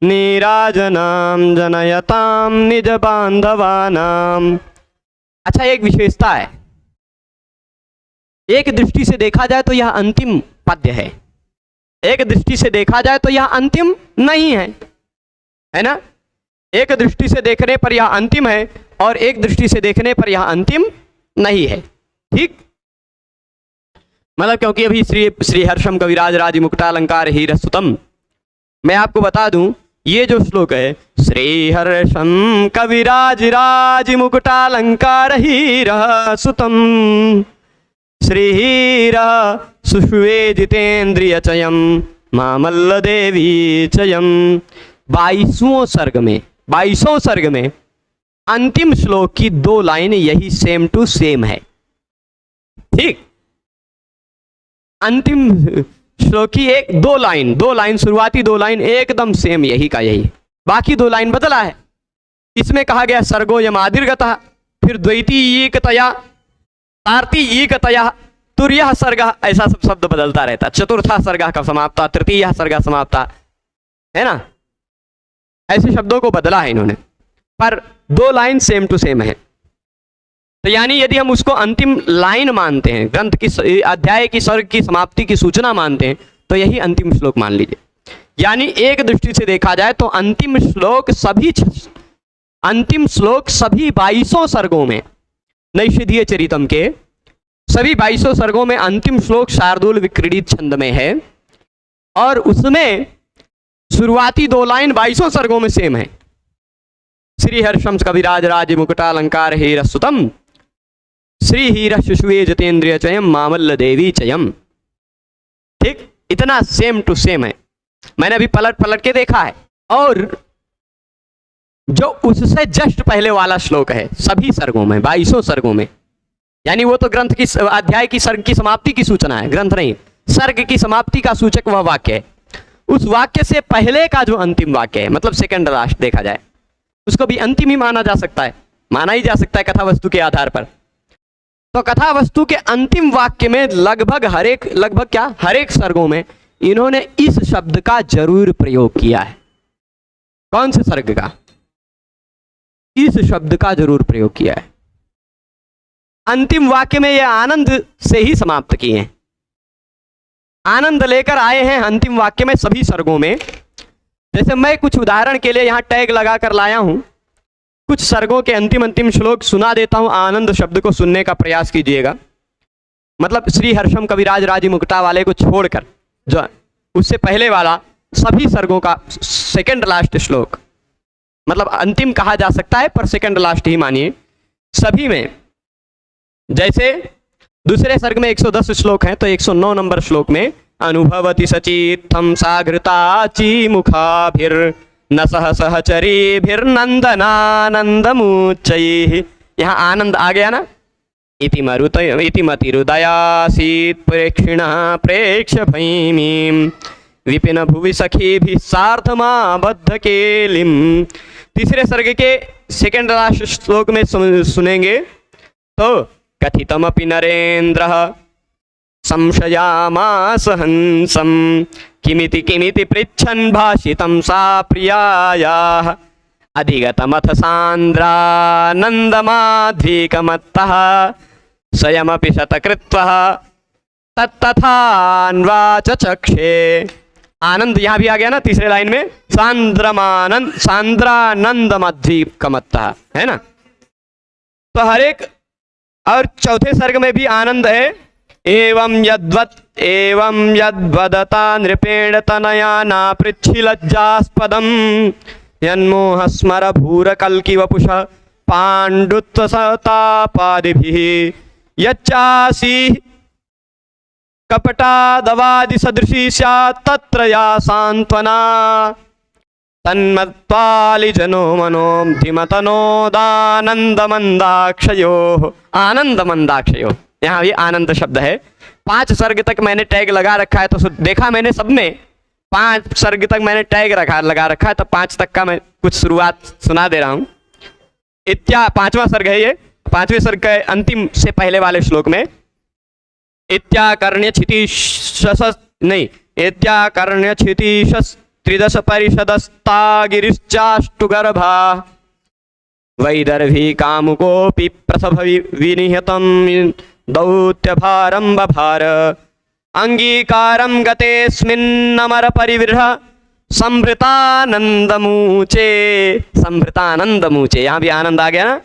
नीराजनां जनयतां निज बांधवानां। अच्छा, एक विशेषता है, एक दृष्टि से देखा जाए तो यह अंतिम पद्य है, एक दृष्टि से देखा जाए तो यह अंतिम नहीं है, है ना। एक दृष्टि से देखने पर यह अंतिम है और एक दृष्टि से देखने पर यह अंतिम नहीं है, ठीक। मतलब क्योंकि अभी श्री हर्षम कविराज राज मुकुटालंकार हीरस्तुतम, मैं आपको बता दूं, ये जो श्लोक है, श्री हर्षम कविराज राज मुकुटालंकार हीरस्तुतम श्री हीर सुष्वे जितेन्द्रिय चयम मामल्ल देवी चयम, 22वें सर्ग में अंतिम श्लोक की 2 लाइन यही सेम टू सेम है, ठीक। अंतिम श्लोक की 2 लाइन शुरुआती 2 लाइन एकदम सेम यही का यही, बाकी 2 लाइन बदला है। इसमें कहा गया सर्गो यमादिर्गतः, फिर द्वैतीयिकतया तार्तीयिकतया तुर्यः सर्गः, ऐसा सब शब्द बदलता रहता। चतुर्था सर्गः का समाप्ता, तृतीयः सर्गः समाप्ता, है ना। ऐसे शब्दों को बदला है इन्होंने, पर 2 लाइन सेम टू सेम है। तो यानी यदि हम उसको अंतिम लाइन मानते हैं, ग्रंथ की अध्याय की सर्ग की समाप्ति की सूचना मानते हैं, तो यही अंतिम श्लोक मान लीजिए। यानी एक दृष्टि से देखा जाए तो अंतिम श्लोक सभी 22 सर्गों में, नैषधीय चरितम के सभी 22 सर्गों में अंतिम श्लोक शार्दूल विक्रीडित छंद में है, और उसमें शुरुआती 2 लाइन 22 सर्गों में सेम है। श्री हर्षम कविराज राज मुकुटालंकार हीरस्तुतम श्री हीर शुष्वे जितेन्द्रिय चयम मामल्ल देवी चयम, ठीक। इतना सेम टू सेम है, मैंने अभी पलट के देखा है। और जो उससे जस्ट पहले वाला श्लोक है सभी सर्गों में, 22 सर्गों में, यानी वो तो ग्रंथ की अध्याय की सर्ग की समाप्ति की सूचना है, ग्रंथ नहीं, सर्ग की समाप्ति का सूचक वह वाक्य है। उस वाक्य से पहले का जो अंतिम वाक्य है, मतलब सेकंड लास्ट देखा जाए, उसको भी अंतिम ही माना जा सकता है, माना ही जा सकता है कथा वस्तु के आधार पर। तो कथा वस्तु के अंतिम वाक्य में लगभग हर एक सर्गों में इन्होंने इस शब्द का जरूर प्रयोग किया है। कौन से सर्ग का? इस शब्द का जरूर प्रयोग किया है। अंतिम वाक्य में ये आनंद से ही समाप्त किए हैं, आनंद लेकर आए हैं अंतिम वाक्य में सभी सर्गों में। जैसे मैं कुछ उदाहरण के लिए यहां टैग लगा कर लाया हूं, कुछ सर्गों के अंतिम श्लोक सुना देता हूं, आनंद शब्द को सुनने का प्रयास कीजिएगा। मतलब श्री हर्षम कविराज राजी मुक्ता वाले को छोड़कर जो उससे पहले वाला सभी सर्गों का सेकंड लास्ट श्लोक, मतलब अंतिम कहा जा सकता है पर सेकंड लास्ट ही मानिए, सभी में। जैसे दूसरे सर्ग में 110 श्लोक हैं, तो 109 नंबर श्लोक में अनुभवति सचित्थम साघृताची मुखाभिर न सह सहचरीभिर्नंदनानंदमुच्चैः। यहाँ आनंद आ गया ना। इति मतिरुदयासीत् प्रेक्षिणः प्रेक्ष्य भैमीं विपिन भुवि सखीभिः सार्धमाबद्ध केलिम। तीसरे सर्ग के सेकंड लास्ट श्लोक में सुनेंगे तो कथितमपि नरेन्द्रः संशयामास हंसं किमिति किमिति पृच्छन् भाषितं सा प्रियायाः अधिगतमथ सान्द्रानन्दमाध्वीकमत्तः स्वयमपि शतकृत्वः तत्तथान्वाच चक्षे। आनंद यहाँ भी आ गया ना तीसरे लाइन में, सांद्रानंदमध्वीकमत्तः, है ना। तो हर एक, और चौथे सर्ग में भी आनंद है। एवं यद्वदता नृपेण तनया नापृच्छि लज्जास्पदं यन्मोह स्मर भूर कल्कि वपुष पाण्डुत्वसतापादिभिः यच्चासी कपटादवादि सदृशी स्यात् तत्र या सांत्वना तन्मत्पालिजनो मनोमतिमतनोदानंदमंदाक्षयोः। आनंदमंदाक्षयोः, यहाँ भी आनंद शब्द है। 5 सर्ग तक मैंने टैग लगा रखा है, तो देखा मैंने सब में 5 सर्ग तक मैंने टैग लगा रखा है, तो 5 तक का मैं कुछ शुरुआत सुना दे रहा हूं। पांचवा सर्ग है ये। 5वें सर्ग के अंतिम से पहले वाले श्लोक में इत्याकर्ण्य क्षितीशस त्रिदश परिषदस्ता गिरिश्चाष्टुगर्भा वैदर्भी कामुकोऽपि प्रसभ विनिहतं दौत्यभारं बभार अंगीकारं गतेऽस्मिन्नमर परिविरह संभृतानंदमूचे। संभृतानंदमूचे, यहाँ भी आनंद आ गया ना।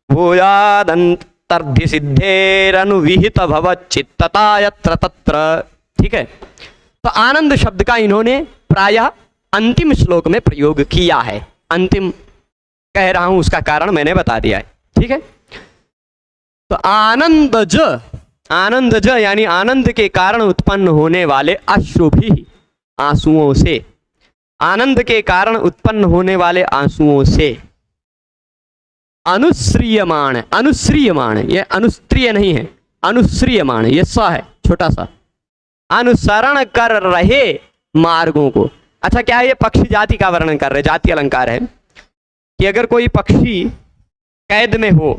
भूयादंतर्धि सिद्धेरनुविहित भवच्चित्तता यत्र तत्र। ठीक है, तो आनंद शब्द का इन्होंने प्रायः अंतिम श्लोक में प्रयोग किया है। अंतिम कह रहा हूं, उसका कारण मैंने बता दिया है। ठीक है, तो आनंदज यानी आनंद के कारण उत्पन्न होने वाले अश्रु भी, आंसुओं से, आनंद के कारण उत्पन्न होने वाले आंसुओं से अनुश्रियमाण, अनुश्रियमाण, ये अनुस्त्रिय नहीं है, अनुश्रियमाण, ये स है छोटा सा, अनुसरण कर रहे मार्गों को। अच्छा, क्या है ये? पक्षी जाति का वर्णन कर रहे, जाति अलंकार है कि अगर कोई पक्षी कैद में हो,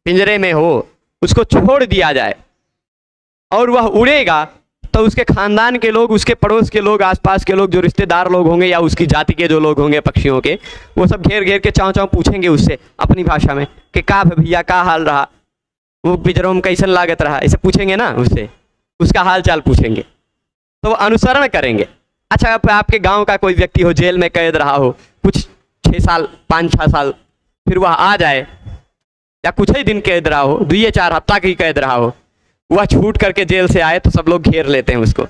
पिंजरे में हो, उसको छोड़ दिया जाए और वह उड़ेगा, तो उसके खानदान के लोग, उसके पड़ोस के लोग, आसपास के लोग, जो रिश्तेदार लोग होंगे या उसकी जाति के जो लोग होंगे पक्षियों के, वो सब घेर घेर के चाँव चाँव पूछेंगे उससे अपनी भाषा में कि का भैया का हाल रहा, वो पिंजरों में कैसन लागत रहा, ऐसे पूछेंगे ना उससे, उसका हाल चाल पूछेंगे, तो वो अनुसरण करेंगे। अच्छा, आपके गाँव का कोई व्यक्ति हो, जेल में कैद रहा हो कुछ 6 साल 5-6 साल, फिर वह आ जाए, या कुछ ही दिन कैद रहा हो, 2-4 हफ्ता की कैद रहा हो, वह छूट करके जेल से आए, तो सब लोग घेर लेते हैं उसको,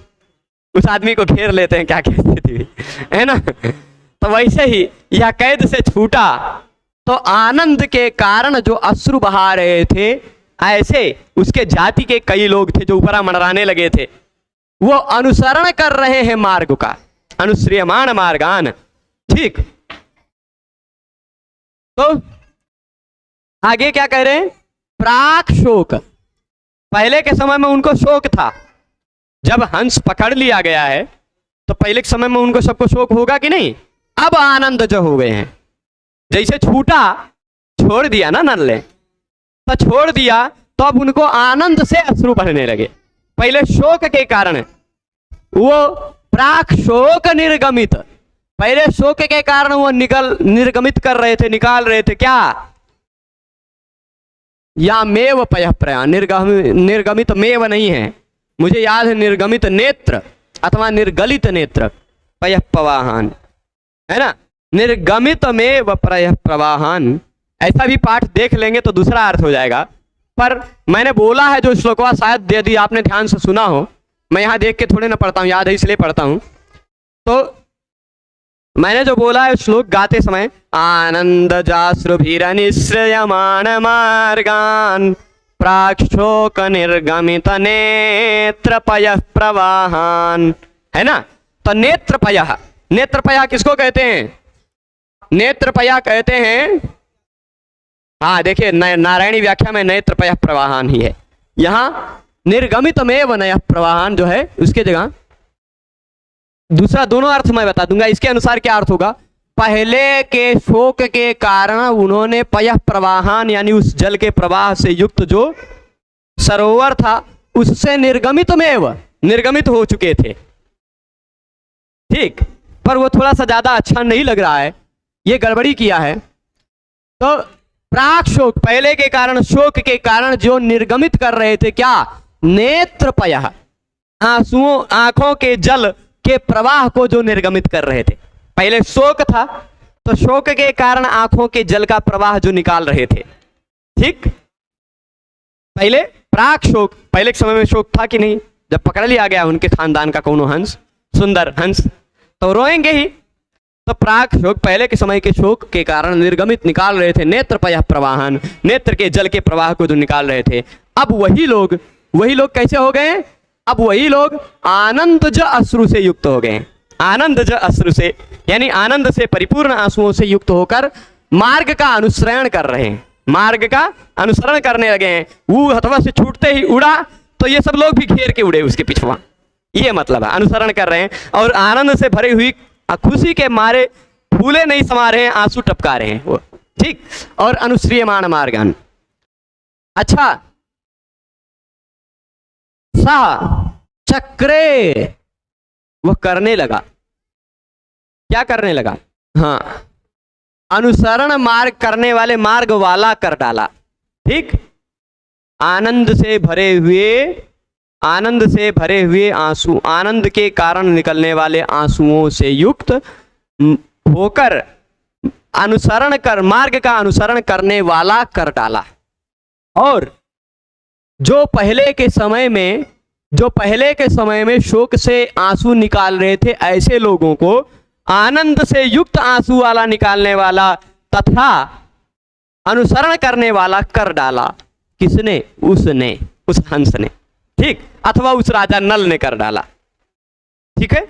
उस आदमी को घेर लेते हैं, क्या कहते थे, है ना। तो वैसे ही यह कैद से छूटा, तो आनंद के कारण जो अश्रु बहा रहे थे, ऐसे उसके जाति के कई लोग थे जो ऊपरा मंडराने लगे थे, वो अनुसरण कर रहे हैं मार्ग का, अनुश्रियमाण मार्गान। ठीक, तो आगे क्या कह रहे हैं? प्राक शोक, पहले के समय में उनको शोक था, जब हंस पकड़ लिया गया है तो पहले के समय में उनको सबको शोक होगा कि नहीं? अब आनंद जो हो गए हैं, जैसे छूटा, छोड़ दिया ना नल ने, तो छोड़ दिया तो अब उनको आनंद से अश्रु बहने लगे। पहले शोक के कारण वो प्राक शोक निर्गमित, पहले शोक के कारण वो निर्गमित कर रहे थे, निकाल रहे थे क्या? या मेव पयः प्रया, निर्गमित मेव नहीं है, मुझे याद है निर्गमित नेत्र अथवा निर्गलित नेत्र पयः प्रवाहान, है ना? निर्गमित मेव पयः प्रवाहान, ऐसा भी पाठ देख लेंगे तो दूसरा अर्थ हो जाएगा। पर मैंने बोला है जो श्लोकवा, शायद यदि आपने ध्यान से सुना हो, मैं यहाँ देख के थोड़े ना पढ़ता हूँ, याद है इसलिए पढ़ता हूँ। तो मैंने जो बोला है श्लोक गाते समय, आनंद जाश्रुभिरनिश्रयमाण मार्गान प्राक्षोक निर्गमित नेत्र पयः प्रवाहान, है ना? तो नेत्र पयः, नेत्र पयः किसको कहते हैं? नेत्र पयः कहते हैं, हाँ देखिए नारायणी व्याख्या में नेत्र पयः प्रवाहान ही है, यहाँ निर्गमित में नयः प्रवाहान जो है उसके जगह दूसरा, दोनों अर्थ मैं बता दूंगा। इसके अनुसार क्या अर्थ होगा? पहले के शोक के कारण उन्होंने पयः प्रवाहान यानी उस जल के प्रवाह से युक्त जो सरोवर था उससे निर्गमित हो चुके थे, ठीक? पर वो थोड़ा सा ज्यादा अच्छा नहीं लग रहा है, ये गड़बड़ी किया है। तो प्राक शोक, पहले के कारण, शोक के कारण जो निर्गमित कर रहे थे क्या? नेत्र पयः, आंसुओं, आंखों के जल के प्रवाह को जो निर्गमित कर रहे थे। पहले शोक था तो शोक के कारण आंखों के जल का प्रवाह जो निकाल रहे थे, ठीक? पहले प्राक शोक, पहले के समय में शोक था कि नहीं? जब पकड़ लिया गया उनके खानदान का कोनो हंस, सुंदर हंस, तो रोएंगे ही। तो प्राक शोक, पहले के समय के शोक के कारण निर्गमित निकाल रहे थे नेत्र पयः प्रवाहन, नेत्र के जल के प्रवाह को जो निकाल रहे थे। अब वही लोग कैसे हो गए? अब वही लोग आनंदज अश्रु से युक्त हो गए। आनंदज अश्रु से यानी आनंद से परिपूर्ण आंसुओं से युक्त होकर मार्ग का अनुसरण कर रहे हैं, मार्ग का अनुसरण करने लगे हैं। वो हथवा से छूटते ही उड़ा तो ये सब लोग भी घेर के उड़े उसके पिछवा, ये मतलब है अनुसरण कर रहे हैं। और आनंद से भरी हुई खुशी के मारे फूले नहीं समा रहे हैं, आंसू टपका रहे हैं वो, ठीक? और अनुश्रियमाण मार्गान। अच्छा, सा चक्रे, वह करने लगा, क्या करने लगा? हाँ, अनुसरण मार्ग करने वाले मार्ग वाला कर डाला, ठीक? आनंद से भरे हुए आंसू, आनंद के कारण निकलने वाले आंसुओं से युक्त होकर अनुसरण कर, मार्ग का अनुसरण करने वाला कर डाला। और जो पहले के समय में शोक से आंसू निकाल रहे थे, ऐसे लोगों को आनंद से युक्त आंसू वाला निकालने वाला तथा अनुसरण करने वाला कर डाला। किसने? उसने, उस हंस ने, ठीक? अथवा उस राजा नल ने कर डाला, ठीक है?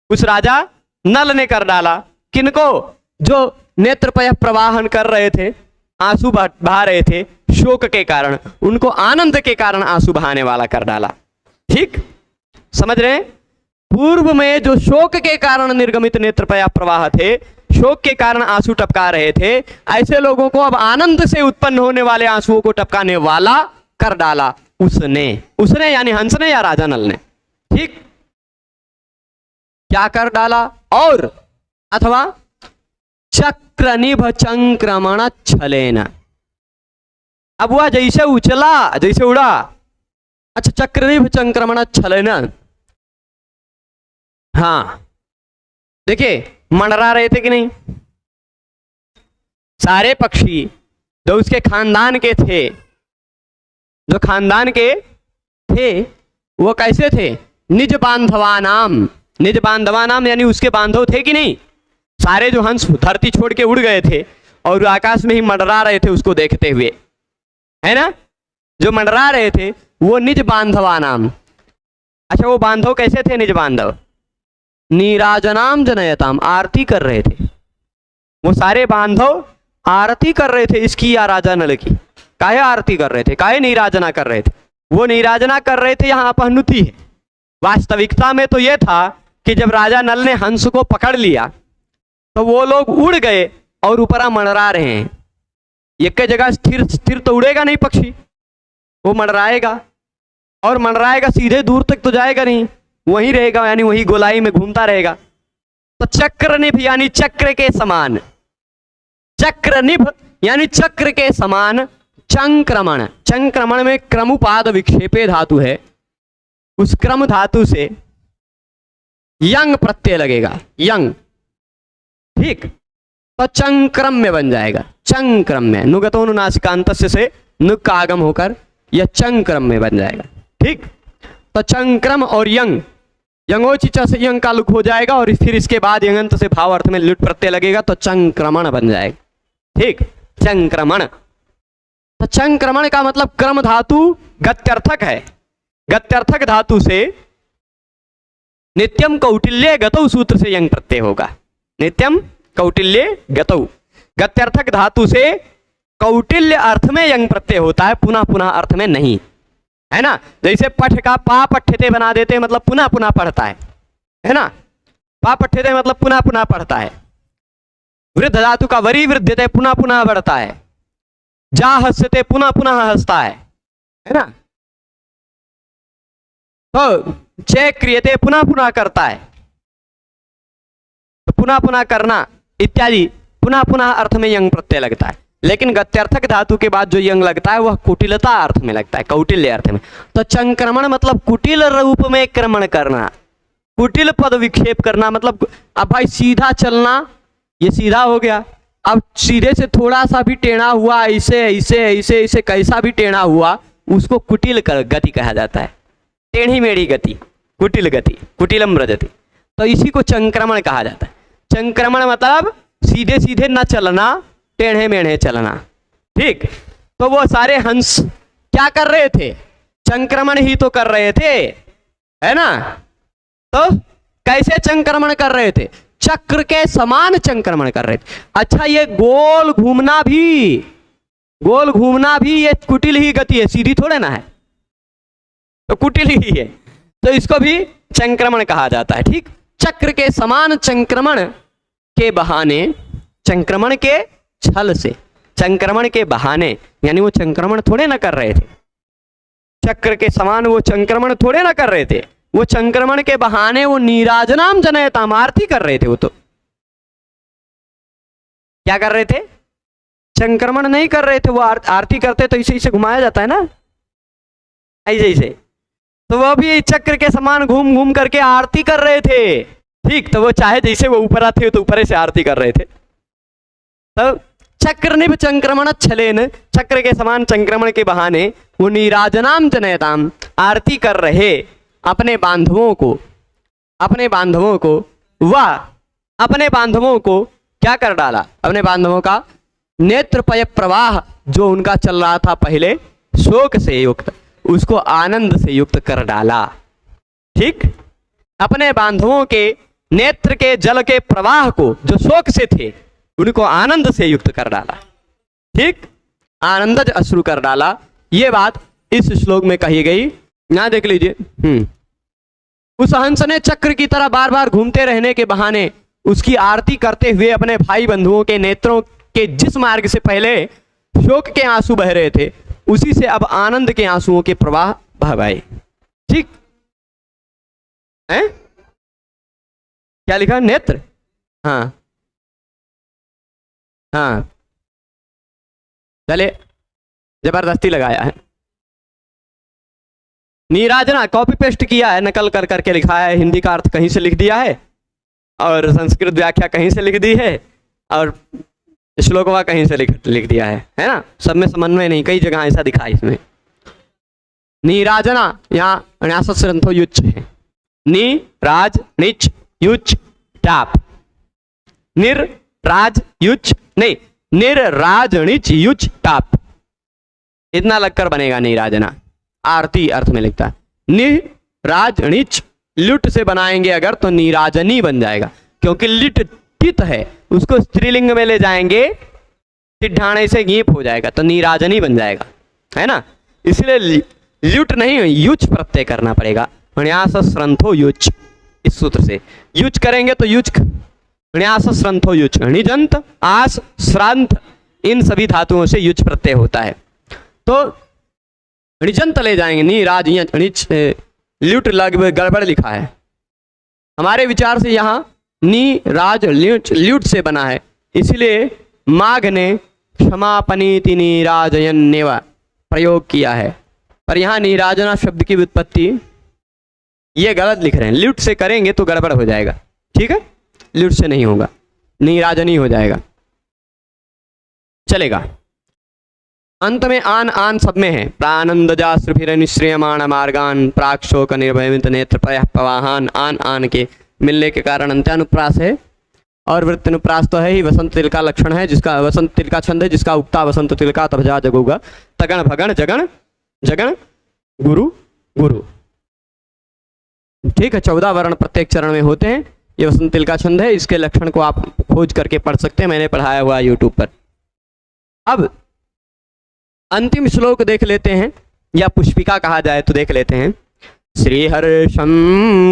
उस राजा नल ने कर डाला। किनको? जो नेत्र पयः प्रवाहन कर रहे थे, आंसू बहा रहे थे शोक के कारण, उनको आनंद के कारण आंसू बहाने वाला कर डाला, ठीक? समझ रहे हैं? पूर्व में जो शोक के कारण निर्गमित नेत्र पयः प्रवाह थे, शोक के कारण आंसू टपका रहे थे, ऐसे लोगों को अब आनंद से उत्पन्न होने वाले आंसुओं को टपकाने वाला कर डाला उसने यानी हंस ने या राजा नल ने, ठीक? क्या कर डाला? और अथवा चक्रनिभ चंक्रमण छलेन, अब वह जैसे उछला, जैसे उड़ा, अच्छा, चक्रनिभ चंक्रमण छलेन, हाँ देखिए मंडरा रहे थे कि नहीं? सारे पक्षी जो उसके खानदान के थे, जो खानदान के थे वो कैसे थे? निज बांधवानाम यानी उसके बांधव थे कि नहीं? सारे जो हंस धरती छोड़ के उड़ गए थे और आकाश में ही मंडरा रहे थे उसको देखते हुए, है ना? जो मंडरा रहे थे वो निज बांधवानाम। अच्छा, वो बांधव कैसे थे? निज बांधव नीराजनाम जनयताम, आरती कर रहे थे। वो सारे बांधव आरती कर रहे थे इसकी या राजा नल की। काहे आरती कर रहे थे? काहे नीराजना कर रहे थे? वो नीराजना कर रहे थे, यहाँ अपहनुति है। वास्तविकता में तो ये था कि जब राजा नल ने हंस को पकड़ लिया तो वो लोग उड़ गए और ऊपर मंडरा रहे हैं। एक जगह स्थिर स्थिर तो उड़ेगा नहीं पक्षी, वो मंडराएगा और मंडराएगा, सीधे दूर तक तो जाएगा नहीं, वहीं रहेगा, यानी वही गोलाई में घूमता रहेगा। तो चक्रनिभ यानी चक्र के समान, चक्रनिभ यानी चक्र के समान चंक्रमण, चंक्रमण में क्रमुपाद विक्षेपे धातु है, उस क्रम धातु से यंग प्रत्यय लगेगा, यंग, ठीक। तो चंक्रम्य बन जाएगा, चंक्रम्य, नुगतोनुनासिकांत से नुक का आगम होकर यह चंक्रम्य बन जाएगा, ठीक। तो चंक्रम और यंग, यंगोचिचा से यंग का लुक हो जाएगा और फिर इसके बाद यंगंत से भाव अर्थ में लुट प्रत्यय लगेगा तो चंक्रमण बन जाएगा, ठीक, चंक्रमण। तो चंक्रमण का मतलब क्रम धातु गत्यर्थक है, गत्यर्थक धातु से नित्यम कौटिल्य गतौ सूत्र से यंग प्रत्यय होगा, नित्यम कौटिल्य गतौ, गत्यर्थक धातु से कौटिल्य अर्थ में यंग प्रत्यय होता है, पुनः पुनः अर्थ में नहीं, है ना। जैसे पठ का पा पठ्यते बना देते मतलब पुनः पुनः पढ़ता है ना, पा पठ्यते मतलब पुनः पुनः पढ़ता है। वृद्ध धातु का वरी वृद्धते पुनः पुनः बढ़ता है, जा हस्यते पुनः पुनः हंसता है ना। तो चे क्रियते पुनः पुनः करता है, तो पुनः पुनः करना इत्यादि पुनः पुनः अर्थ में यंग प्रत्यय लगता है। लेकिन गत्यर्थक धातु के बाद जो यंग लगता है वह कुटिलता अर्थ में लगता है, कौटिल्य अर्थ में। तो चंक्रमण मतलब कुटिल रूप में क्रमण करना, कुटिल पद विक्षेप करना, मतलब अब भाई सीधा चलना, ये सीधा हो गया, अब सीधे से थोड़ा सा भी टेढ़ा हुआ, ऐसे ऐसे ऐसे ऐसे कैसा भी टेढ़ा हुआ, उसको कुटिल गति कहा जाता है, टेढ़ी मेढ़ी गति, कुटिल गति, कुटिलम व्रजति। तो इसी को चंक्रमण कहा जाता है। चंक्रमण मतलब सीधे सीधे न चलना, टेढ़े मेढ़े चलना, ठीक। तो वो सारे हंस क्या कर रहे थे, चंक्रमण ही तो कर रहे थे, है ना। तो कैसे चंक्रमण कर रहे थे, चक्र के समान चंक्रमण कर रहे थे। अच्छा, ये गोल घूमना भी, गोल घूमना भी ये कुटिल ही गति है, सीधी थोड़े ना है, तो कुटिल ही है, तो इसको भी चंक्रमण कहा जाता है, ठीक। चक्र के समान चंक्रमण के बहाने, चंक्रमण के छल से, चंक्रमण के बहाने, यानी वो चंक्रमण थोड़े ना कर रहे थे, चक्र के समान वो चंक्रमण थोड़े ना कर रहे थे, वो चंक्रमण के बहाने वो नीराजनाम जनयताम आरती कर रहे थे। वो तो क्या कर रहे थे, चंक्रमण नहीं कर रहे थे, वो आरती करते तो इसे इसे घुमाया जाता है ना, ऐसे ऐसे, तो वो भी चक्र के समान घूम घूम करके आरती कर रहे थे, ठीक। तो वो चाहे जैसे वो ऊपर आते तो ऊपर से आरती कर रहे थे। तो चक्रनिभ चंक्रमण छलेन, चक्र के समान चंक्रमण के बहाने वो नीराजनाम जनयताम आरती कर रहे अपने बांधवों को, अपने बांधवों को, वह अपने बांधवों को क्या कर डाला, अपने बांधवों का नेत्रपय प्रवाह जो उनका चल रहा था पहले शोक से युक्त, उसको आनंद से युक्त कर डाला, ठीक। अपने बांधवों के नेत्र के जल के प्रवाह को जो शोक से थे उनको आनंद से युक्त कर डाला, ठीक, आनंदज अश्रु कर डाला। ये बात इस श्लोक में कही गई, यहां देख लीजिए। उस हंस ने चक्र की तरह बार बार घूमते रहने के बहाने उसकी आरती करते हुए अपने भाई बंधुओं के नेत्रों के जिस मार्ग से पहले शोक के आंसू बह रहे थे उसी से अब आनंद के आंसुओं के प्रवाह बहवाए, ठीक है। क्या लिखा, नेत्र, हाँ हाँ, चले, जबरदस्ती लगाया है, नीराजना कॉपी पेस्ट किया है, नकल कर करके लिखा है, हिंदी का अर्थ कहीं से लिख दिया है और संस्कृत व्याख्या कहीं से लिख दी है और श्लोकवा कहीं से लिख दिया है ना, सब में समन्वय नहीं, कई जगह ऐसा दिखा है इसमें। नीराजना यहाँ न्यास ग्रंथो युच है, नी राज निच युच टाप, निर राज युच नहीं, निर राज निच युच टाप, इतना लगकर बनेगा नीराजना, आरती अर्थ में लिखता है। नि राज निच लुट से बनाएंगे अगर तो नीराजनी बन जाएगा, क्योंकि लिट टित है, उसको स्त्रीलिंग में ले जाएंगे टिड्ढाणे से गीप हो जाएगा तो नीराजनी बन जाएगा, है ना। इसलिए ल्युट नहीं, युच प्रत्यय करना पड़ेगा। ण्यास श्रंथो युच, इस सूत्र से युच करेंगे तो युच, ण्यास श्रंथो युच, णिजंत आस श्रांत इन सभी धातुओं से युच प्रत्यय होता है। तो णिजंत ले जाएंगे, नी राज ल्युट गड़बड़ लिखा है हमारे विचार से, यहाँ नी राज ल्युट से बना है, इसलिए माघ ने क्षमापनीति नीराजयन्नेव प्रयोग किया है, पर यहाँ नीराजना शब्द की व्युत्पत्ति ये गलत लिख रहे हैं। ल्युट से करेंगे तो गड़बड़ हो जाएगा, ठीक है, ल्युट से नहीं होगा, नीराजनी हो जाएगा, चलेगा। अंत में आन आन सब में है, प्रानंदजा श्रुभिर निश्रेयमाण मार्गान प्राक्षोक निर्भयमित नेत्र प्रवाहान, आन आन के मिलने के कारण अंत्यानुप्रास है, और वृत्तिनुप्रास तो है ही, वसंत तिल का लक्षण है, जिसका वसंत तिल का छंद है, जिसका उक्ता वसंत तिल का तभजा जगुगा तगण भगण जगण जगण गुरु गुरु, ठीक है। 14 वर्ण प्रत्येक चरण में होते हैं, ये वसंत तिल का छंद है, इसके लक्षण को आप खोज करके पढ़ सकते हैं, मैंने पढ़ाया हुआ यूट्यूब पर। अब अंतिम श्लोक देख लेते हैं, या पुष्पिका कहा जाए तो देख लेते हैं। श्रीहर्षं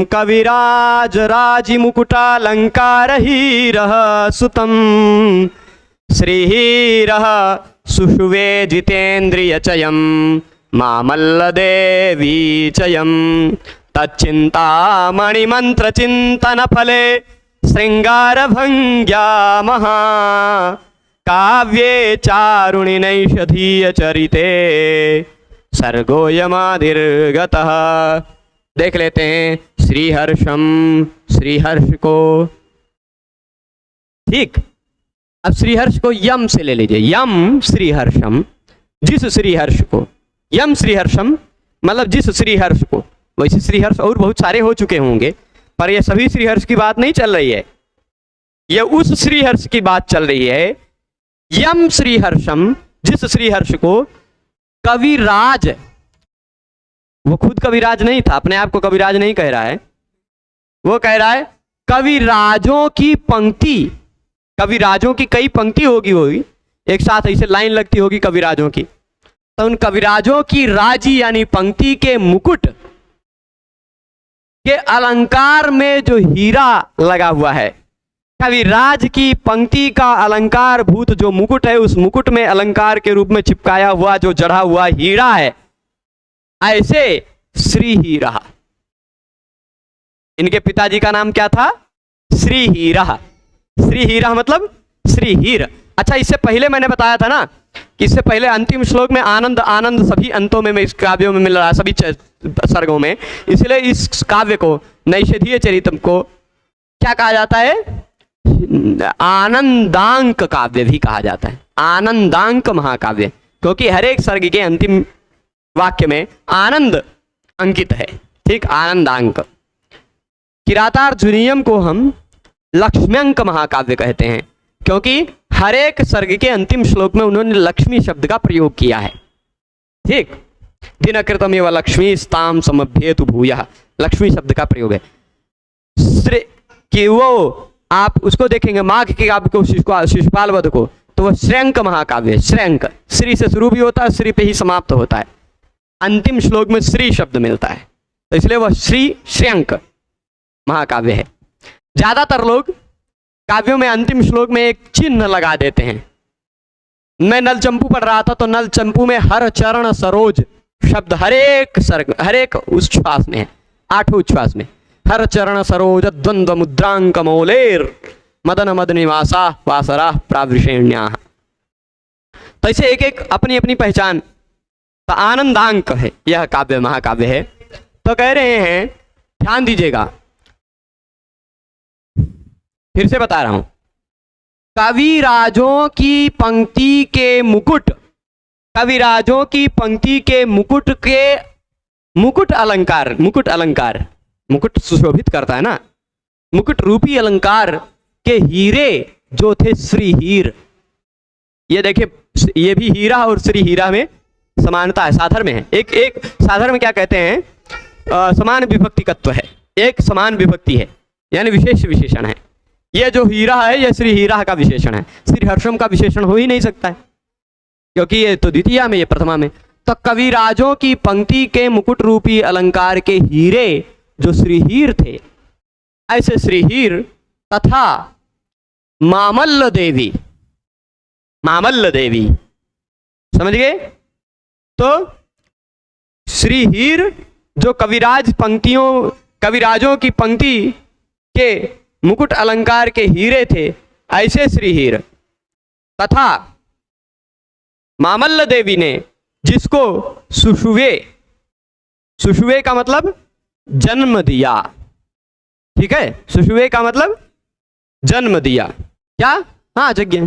कविराज राजि मुकुटालंकार हीरः सुतं, श्रीहीरः सुषुवे जितेन्द्रिय चयं मामल्लदेवी चयं, तच्चिंतामणिमंत्र चिंतन फले श्रृंगार भंग्या महा, काव्ये चारुणि नैषधीय चरिते सर्गोयमादिर्गतः। देख लेते हैं श्रीहर्षम, श्रीहर्ष को, ठीक। अब श्रीहर्ष को यम से ले लीजिए, यम श्रीहर्षम, जिस श्रीहर्ष को, यम श्रीहर्षम मतलब जिस श्रीहर्ष को। वैसे श्रीहर्ष और बहुत सारे हो चुके होंगे, पर यह सभी श्रीहर्ष की बात नहीं चल रही है, यह उस श्रीहर्ष की बात चल रही है। यम श्रीहर्षम, जिस श्रीहर्ष को कविराज, वो खुद कविराज नहीं था, अपने आप को कविराज नहीं कह रहा है, वो कह रहा है कविराजों की पंक्ति, कविराजों की कई पंक्ति होगी एक साथ ऐसे लाइन लगती होगी कविराजों की, तो उन कविराजों की राजी यानी पंक्ति के मुकुट के अलंकार में जो हीरा लगा हुआ है, कविराज की पंक्ति का अलंकार भूत जो मुकुट है, उस मुकुट में अलंकार के रूप में चिपकाया हुआ जो जड़ा हुआ हीरा है, ऐसे श्री हीरा। इनके पिताजी का नाम क्या था? श्री हीरा। श्री हीरा मतलब श्री हीर। अच्छा, इससे पहले मैंने बताया था ना कि इससे पहले अंतिम श्लोक में आनंद आनंद सभी अंतों में इस काव्यों में मिल रहा है, सभी सर्गों में, इसलिए इस काव्य को, नैषधीय चरितम को क्या कहा जाता है? आनंदांक काव्य भी कहा जाता है, आनंदांक महाकाव्य, क्योंकि हर एक सर्ग के अंतिम वाक्य में आनंद अंकित है, ठीक, आनंदांक। किरातार्जुनीयम को हम लक्ष्म्यंक महाकाव्य कहते हैं, क्योंकि हर एक सर्ग के अंतिम श्लोक में उन्होंने लक्ष्मी शब्द का प्रयोग किया है, ठीक। दिनकृतमेव लक्ष्मी स्ताम समभ्येतु भूयः, लक्ष्मी शब्द का प्रयोग है। कि वो आप उसको देखेंगे माघ के काव्य को, शिशुपाल वध को, तो वह श्रृंक महाकाव्य, श्रृंक श्री से शुरू भी होता है, श्री पे ही समाप्त होता है, अंतिम श्लोक में श्री शब्द मिलता है, तो इसलिए वह श्री श्रृंक महाकाव्य है। ज्यादातर लोग काव्यों में अंतिम श्लोक में एक चिन्ह लगा देते हैं। मैं नल चंपू पढ़ रहा था, तो नल चंपू में हर चरण सरोज शब्द हर एक सर्ग, हर एक उच्छ्वास में है, 8 उच्छ्वास में, हर चरण सरोज द्वंद्व मुद्रांक मौलेर मदन मद निवासा वासरा प्रावृषेण्या। तो इसे एक एक अपनी अपनी पहचान, तो आनंदांक है यह काव्य, महाकाव्य है। तो कह रहे हैं, ध्यान दीजिएगा, फिर से बता रहा हूं, कविराजों की पंक्ति के मुकुट, कविराजों की पंक्ति के मुकुट के मुकुट अलंकार, मुकुट अलंकार, मुकुट सुशोभित करता है ना, मुकुट रूपी अलंकार के हीरे जो थे श्री हीर। ये देखिए, ये भी हीरा और श्री हीरा में समानता है, साधर में है, एक एक साधर में क्या कहते हैं, समान विभक्तिकत्व है, एक समान विभक्ति है, यानी विशेष विशेषण है। ये जो हीरा है, यह श्री हीरा का विशेषण है, श्री हर्षम का विशेषण हो ही नहीं सकता है, क्योंकि ये तो द्वितीया में, ये प्रथमा में। तो कविराजों की पंक्ति के मुकुट रूपी अलंकार के हीरे जो श्रीहीर थे, ऐसे श्रीहीर तथा मामल्ल देवी, मामल्ल देवी, समझ गए? तो श्रीहीर जो कविराजों की पंक्ति के मुकुट अलंकार के हीरे थे, ऐसे श्रीहीर तथा मामल्ल देवी ने जिसको सुषुवे, सुषुवे का मतलब जन्म दिया, ठीक है, सुषुवे का मतलब जन्म दिया, क्या? हाँ, यज्ञ,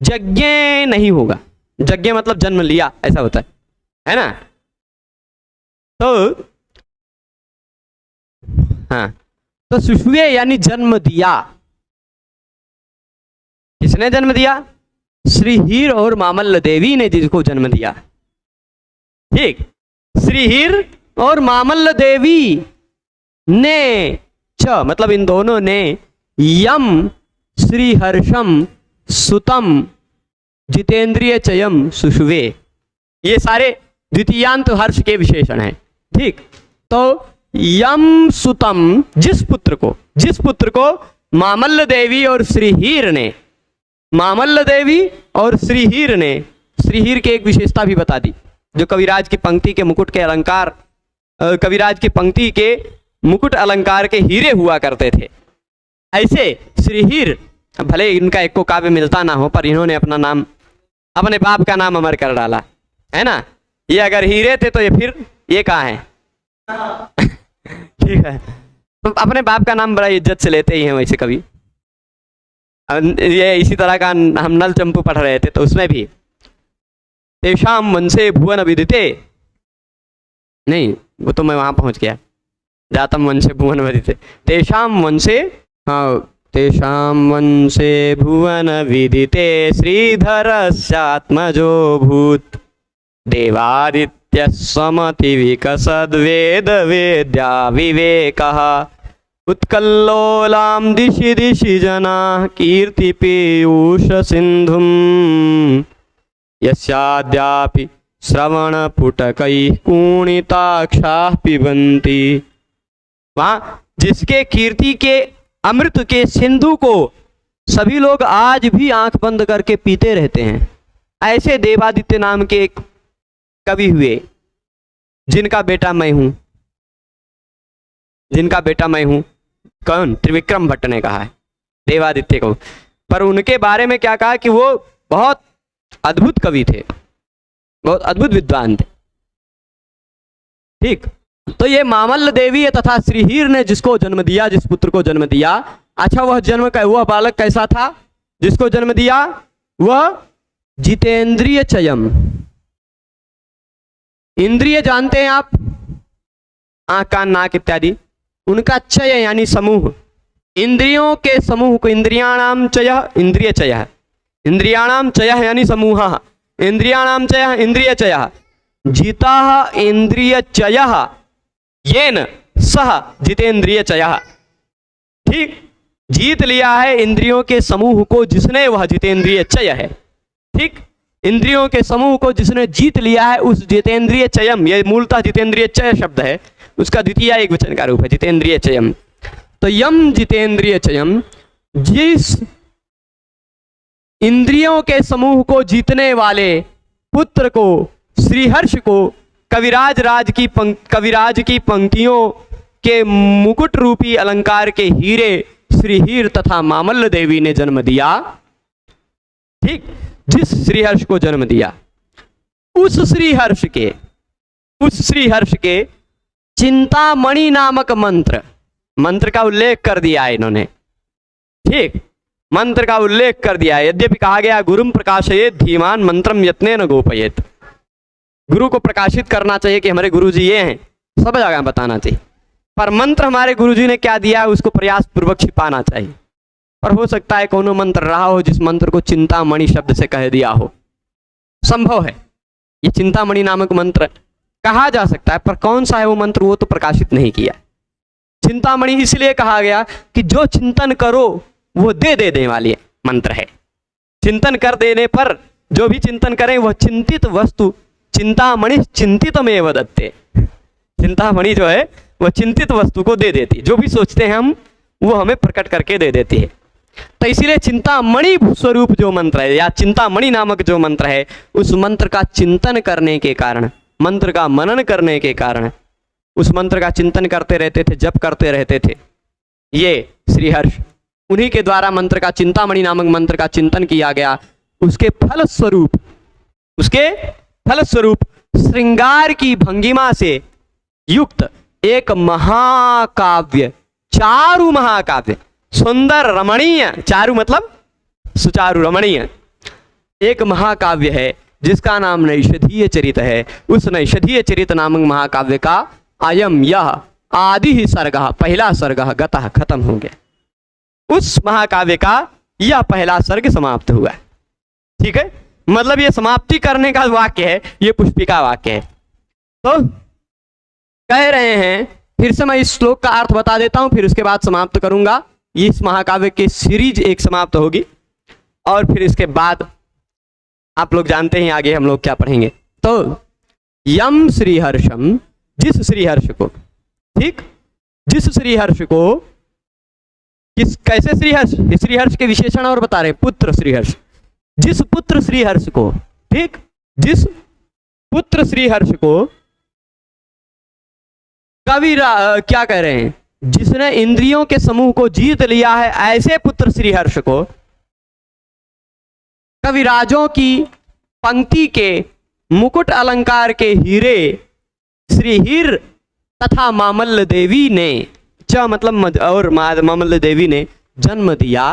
यज्ञ नहीं होगा, यज्ञ मतलब जन्म लिया, ऐसा होता है ना? तो हाँ, तो सुषुवे यानी जन्म दिया। किसने जन्म दिया? श्रीहीर और मामल्ल देवी ने जिसको जन्म दिया, ठीक। श्रीहीर और मामल्ल देवी ने च मतलब इन दोनों ने यम श्रीहर्षम सुतम जितेंद्रिय चयम सुषुवे, ये सारे द्वितीयांत हर्ष के विशेषण हैं, ठीक। तो यम सुतम, जिस पुत्र को मामल्ल देवी और श्रीहीर ने, मामल्ल देवी और श्रीहीर ने, श्रीहीर की एक विशेषता भी बता दी, जो कविराज की पंक्ति के मुकुट के अलंकार, कविराज की पंक्ति के मुकुट अलंकार के हीरे हुआ करते थे, ऐसे श्रीहीर, भले इनका एक को काव्य मिलता ना हो, पर इन्होंने अपना नाम, अपने बाप का नाम अमर कर डाला, है ना? ये अगर हीरे थे तो ये फिर ये कहाँ है? ठीक है, तो अपने बाप का नाम बड़ा इज्जत से लेते ही हैं वैसे कवि। ये इसी तरह का हम नल चंपू पढ़ रहे थे, तो उसमें भी तेषाम वंशे भुवन विदिते, नहीं वो तो मैं वहां पहुंच गया, जातम वंशे भुवन विदिते, तेषाम वंशे, हाँ, तेषाम वंशे भुवन विदिते श्रीधरस्यात्मजो भूत देवादित्य समति विकसद वेद वेद्या विवेकः उत्कल्लोलां दिशि दिशि जनाः कीर्ति पीयूष सिंधुम यस्याद्यापि श्रवण पुटकैः कूणिताक्षाः पिबन्ति, वहाँ जिसके कीर्ति के अमृत के सिंधु को सभी लोग आज भी आंख बंद करके पीते रहते हैं, ऐसे देवादित्य नाम के एक कवि हुए, जिनका बेटा मैं हूं, जिनका बेटा मैं हूं। कौन? त्रिविक्रम भट्ट ने कहा है देवादित्य को, पर उनके बारे में क्या कहा कि वो बहुत अद्भुत कवि थे, बहुत अद्भुत विद्वान थे, ठीक। तो ये मामल्ल देवी तथा श्रीहीर ने जिसको जन्म दिया, जिस पुत्र को जन्म दिया, अच्छा वह बालक कैसा था जिसको जन्म दिया? वह जितेंद्रिय चयम, इंद्रिय जानते हैं आप, आंख कान नाक इत्यादि, उनका चय यानी समूह, इंद्रियों के समूह को इंद्रियाणाम चयः इंद्रिय चयः, इंद्रियाणाम चयः यानी समूहः, इंद्रियाणाम चयः इंद्रिय चयः, जिताः इंद्रिय चयः येन सह जितेंद्रिय चयः, ठीक। जीत लिया है इंद्रियों के समूह को जिसने, वह जितेंद्रिय चय है, ठीक। इंद्रियों के समूह को जिसने जीत लिया है उस जितेंद्रिय चयम, ये मूलतः जितेंद्रिय चय शब्द है, उसका द्वितीय एक वचन का रूप है जितेंद्रिय चयम। तो यम जितेंद्रिय चयम, जिस इंद्रियों के समूह को जीतने वाले पुत्र को, श्रीहर्ष को कविराज की पंक्तियों के मुकुट रूपी अलंकार के हीरे श्रीहीर तथा मामल्ल देवी ने जन्म दिया, ठीक। जिस श्रीहर्ष को जन्म दिया, उस श्रीहर्ष के चिंतामणि नामक मंत्र का उल्लेख कर दिया है इन्होंने, ठीक। मंत्र का उल्लेख कर दिया है, यद्यपि कहा गया गुरुम प्रकाशयेत धीमान मंत्रम यत्नेन गोपयेत, गुरु को प्रकाशित करना चाहिए कि हमारे गुरुजी ये हैं, सब जगह बताना चाहिए, पर मंत्र हमारे गुरुजी ने क्या दिया है उसको प्रयास पूर्वक छिपाना चाहिए। पर हो सकता है कोनो मंत्र रहा हो जिस मंत्र को चिंतामणि शब्द से कह दिया हो, संभव है, ये चिंतामणि नामक मंत्र कहा जा सकता है, पर कौन सा है वो मंत्र वो तो प्रकाशित नहीं किया। चिंतामणि इसलिए कहा गया कि जो चिंतन करो वो दे देने वाली मंत्र है, चिंतन कर देने पर जो भी चिंतन करें वह चिंतित वस्तु चिंतामणि चिंतितमेव दत्ते। चिंतामणि जो है वह चिंतित वस्तु को दे देती, जो भी सोचते हैं हम वो हमें प्रकट करके दे देती है। तो इसीलिए चिंतामणि स्वरूप जो मंत्र है या चिंतामणि नामक जो मंत्र है, उस मंत्र का चिंतन करने के कारण, मंत्र का मनन करने के कारण, उस मंत्र का चिंतन करते रहते थे, जप करते रहते थे ये श्रीहर्ष। उन्हीं के द्वारा मंत्र का, चिंतामणि नामक मंत्र का चिंतन किया गया। उसके फलस्वरूप श्रृंगार की भंगिमा से युक्त एक महाकाव्य, चारु महाकाव्य, सुंदर रमणीय, चारु मतलब सुचारु, रमणीय, एक महाकाव्य है जिसका नाम नैषधीय चरित है। उस नैषधीय चरित नामक महाकाव्य का अयम यह आदि ही सर्ग, पहला सर्ग गतः खत्म हो गया। उस महाकाव्य का यह पहला सर्ग समाप्त हुआ। ठीक है, मतलब ये समाप्ति करने का वाक्य है, ये पुष्पिका वाक्य है। तो कह रहे हैं, फिर से मैं इस श्लोक का अर्थ बता देता हूं, फिर उसके बाद समाप्त करूंगा। इस महाकाव्य की सीरीज एक समाप्त होगी और फिर इसके बाद आप लोग जानते हैं आगे हम लोग क्या पढ़ेंगे। तो यम श्रीहर्षम, जिस श्रीहर्ष को, ठीक, जिस श्रीहर्ष को, किस, कैसे श्रीहर्ष, श्रीहर्ष के विशेषण और बता रहे, पुत्र श्रीहर्ष, जिस पुत्र श्रीहर्ष को, ठीक, जिस पुत्र श्रीहर्ष को कवि क्या कह रहे हैं, जिसने इंद्रियों के समूह को जीत लिया है, ऐसे पुत्र श्रीहर्ष को कविराजों की पंक्ति के मुकुट अलंकार के हीरे श्रीहीर तथा मामल्ल देवी ने, च मतलब और मामल्ल देवी ने जन्म दिया।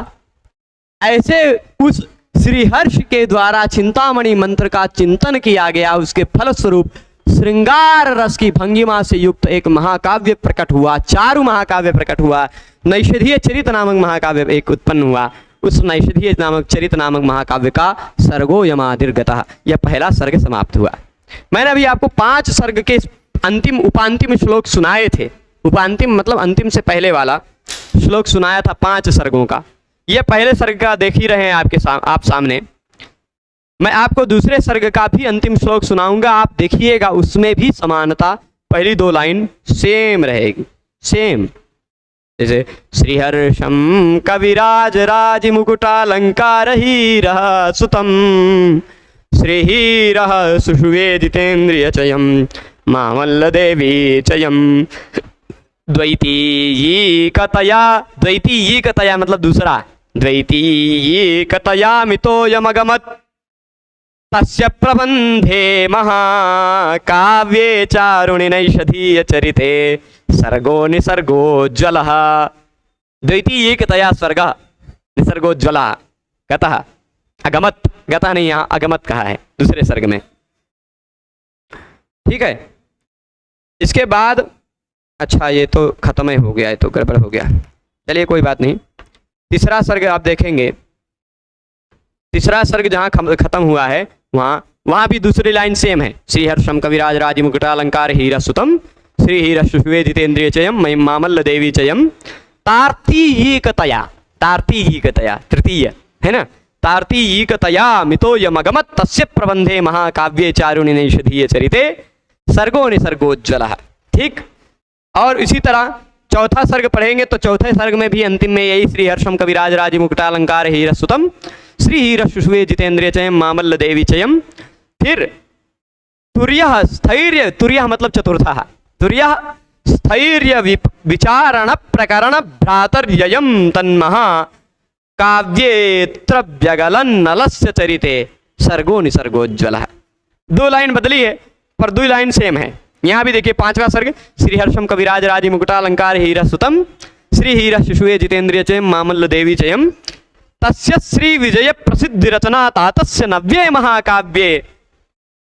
ऐसे उस श्रीहर्ष के द्वारा चिंतामणि मंत्र का चिंतन किया गया, उसके फलस्वरूप श्रृंगार रस की भंगिमा से युक्त एक महाकाव्य प्रकट हुआ, चारु महाकाव्य प्रकट हुआ। नैषधीय चरित नामक महाकाव्य एक उत्पन्न हुआ। उस नैषधीय नामक चरित नामक महाकाव्य का सर्गो यमादिर्गतः, यह पहला सर्ग समाप्त हुआ। मैंने अभी आपको 5 सर्ग के अंतिम उपांतिम श्लोक सुनाए थे। उपांतिम मतलब अंतिम से पहले वाला श्लोक सुनाया था 5 सर्गों का। यह पहले सर्ग का देख ही रहे हैं आप सामने। मैं आपको दूसरे सर्ग का भी अंतिम श्लोक सुनाऊंगा, आप देखिएगा, उसमें भी समानता, पहली 2 लाइन सेम रहेगी, सेम। जैसे श्रीहर्षम कविराज राज मुकुटालंकार हीरः सुतम श्रीहीरः सुषुवे जितेन्द्रिय चयम मामल्ल देवी चयम द्वैतीयिकतया, द्वैतीयिकतया मतलब दूसरा, द्वैतीयिकतया मितोयमगमत् तस्य प्रबंधे महाकाव्ये चारुणि नैषधीय चरिते सर्गो निसर्गोज्ज्वलः। द्वैतीयिकतया स्वर्ग निसर्गोज्ज्वलः गतः अगमत, गतः नहीं, यहाँ अगमत कहा है दूसरे सर्ग में। ठीक है, इसके बाद, अच्छा ये तो खत्म ही हो गया, ये तो गड़बड़ हो गया, चलिए कोई बात नहीं। तीसरा सर्ग आप देखेंगे, तीसरा सर्ग जहाँ खत्म हुआ है वहाँ भी दूसरी लाइन सेम है। श्रीहर्षम कविराज राज मुकुटालंकार हीरा सुतम श्री हीरा सुषुवे जितेन्द्रिय चयम महिम मामल्ल देवी चयम तार्तीयिकतया, तार्तीयिकतया तृतीय है ना, तार्तीयिकतया मितोयमगमत् तस्य प्रबंधे महाकाव्ये चारुणि नैषधीय चरिते सर्गो निसर्गोज्ज्वलः। ठीक, और इसी तरह चौथा सर्ग पढ़ेंगे तो चौथे सर्ग में भी अंतिम में यही श्रीहर्षम कविराज राज मुकुटालंकार हीरा सुतम श्री हीरा सुषुवे जितेन्द्रिय चयम मामल्ल देवी चयम। फिर तुर्यः स्थैर्य, तुर्यः मतलब चतुर्थः, तुर्यः स्थैर्य विचारण प्रकरण भ्रातर्ययम तन्महा काव्येत्र व्यगलन नलस्य चरिते सर्गो निसर्गोज्ज्वलः। 2 लाइन बदली है पर 2 लाइन सेम है। यहाँ भी देखिए 5वां सर्ग, श्रीहर्षम कविराज राज मुकुटालंकार हीरा सुतम श्री हीरा शिशुए जितेन्द्रिय चयम मामल्ल देवी चयम तस्य श्री विजय प्रसिद्धि रचना तातस्य नव्ये महाकाव्ये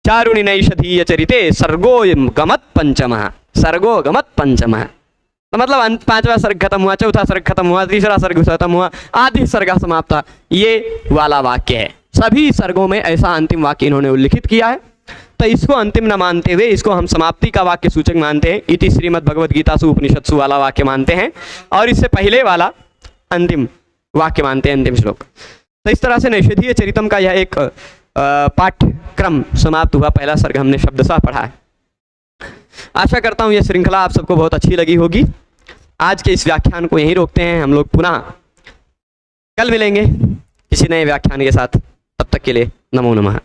चारुणि नैषधीय चरिते सर्गो गमत् पंचमः, सर्गो गमत् पंचमः। तो मतलब 5वां सर्ग खत्म हुआ, चौथा सर्ग खत्म हुआ, तीसरा सर्ग खत्म हुआ, आदि सर्ग समाप्त था, ये वाला वाक्य है। सभी सर्गों में ऐसा अंतिम वाक्य इन्होंने उल्लिखित किया है। तो इसको अंतिम न मानते हुए इसको हम समाप्ति का वाक्य सूचक मानते हैं, इति श्रीमद् भगवद गीता सु उपनिषत्सु वाला वाक्य मानते हैं, और इससे पहले वाला अंतिम वाक्य मानते हैं, अंतिम श्लोक। तो इस तरह से नैषधीय चरितम का यह एक पाठ्यक्रम समाप्त हुआ। पहला सर्ग हमने शब्दशः पढ़ा है। आशा करता हूँ ये श्रृंखला आप सबको बहुत अच्छी लगी होगी। आज के इस व्याख्यान को यहीं रोकते हैं। हम लोग पुनः कल मिलेंगे किसी नए व्याख्यान के साथ। तब तक के लिए नमो नमः।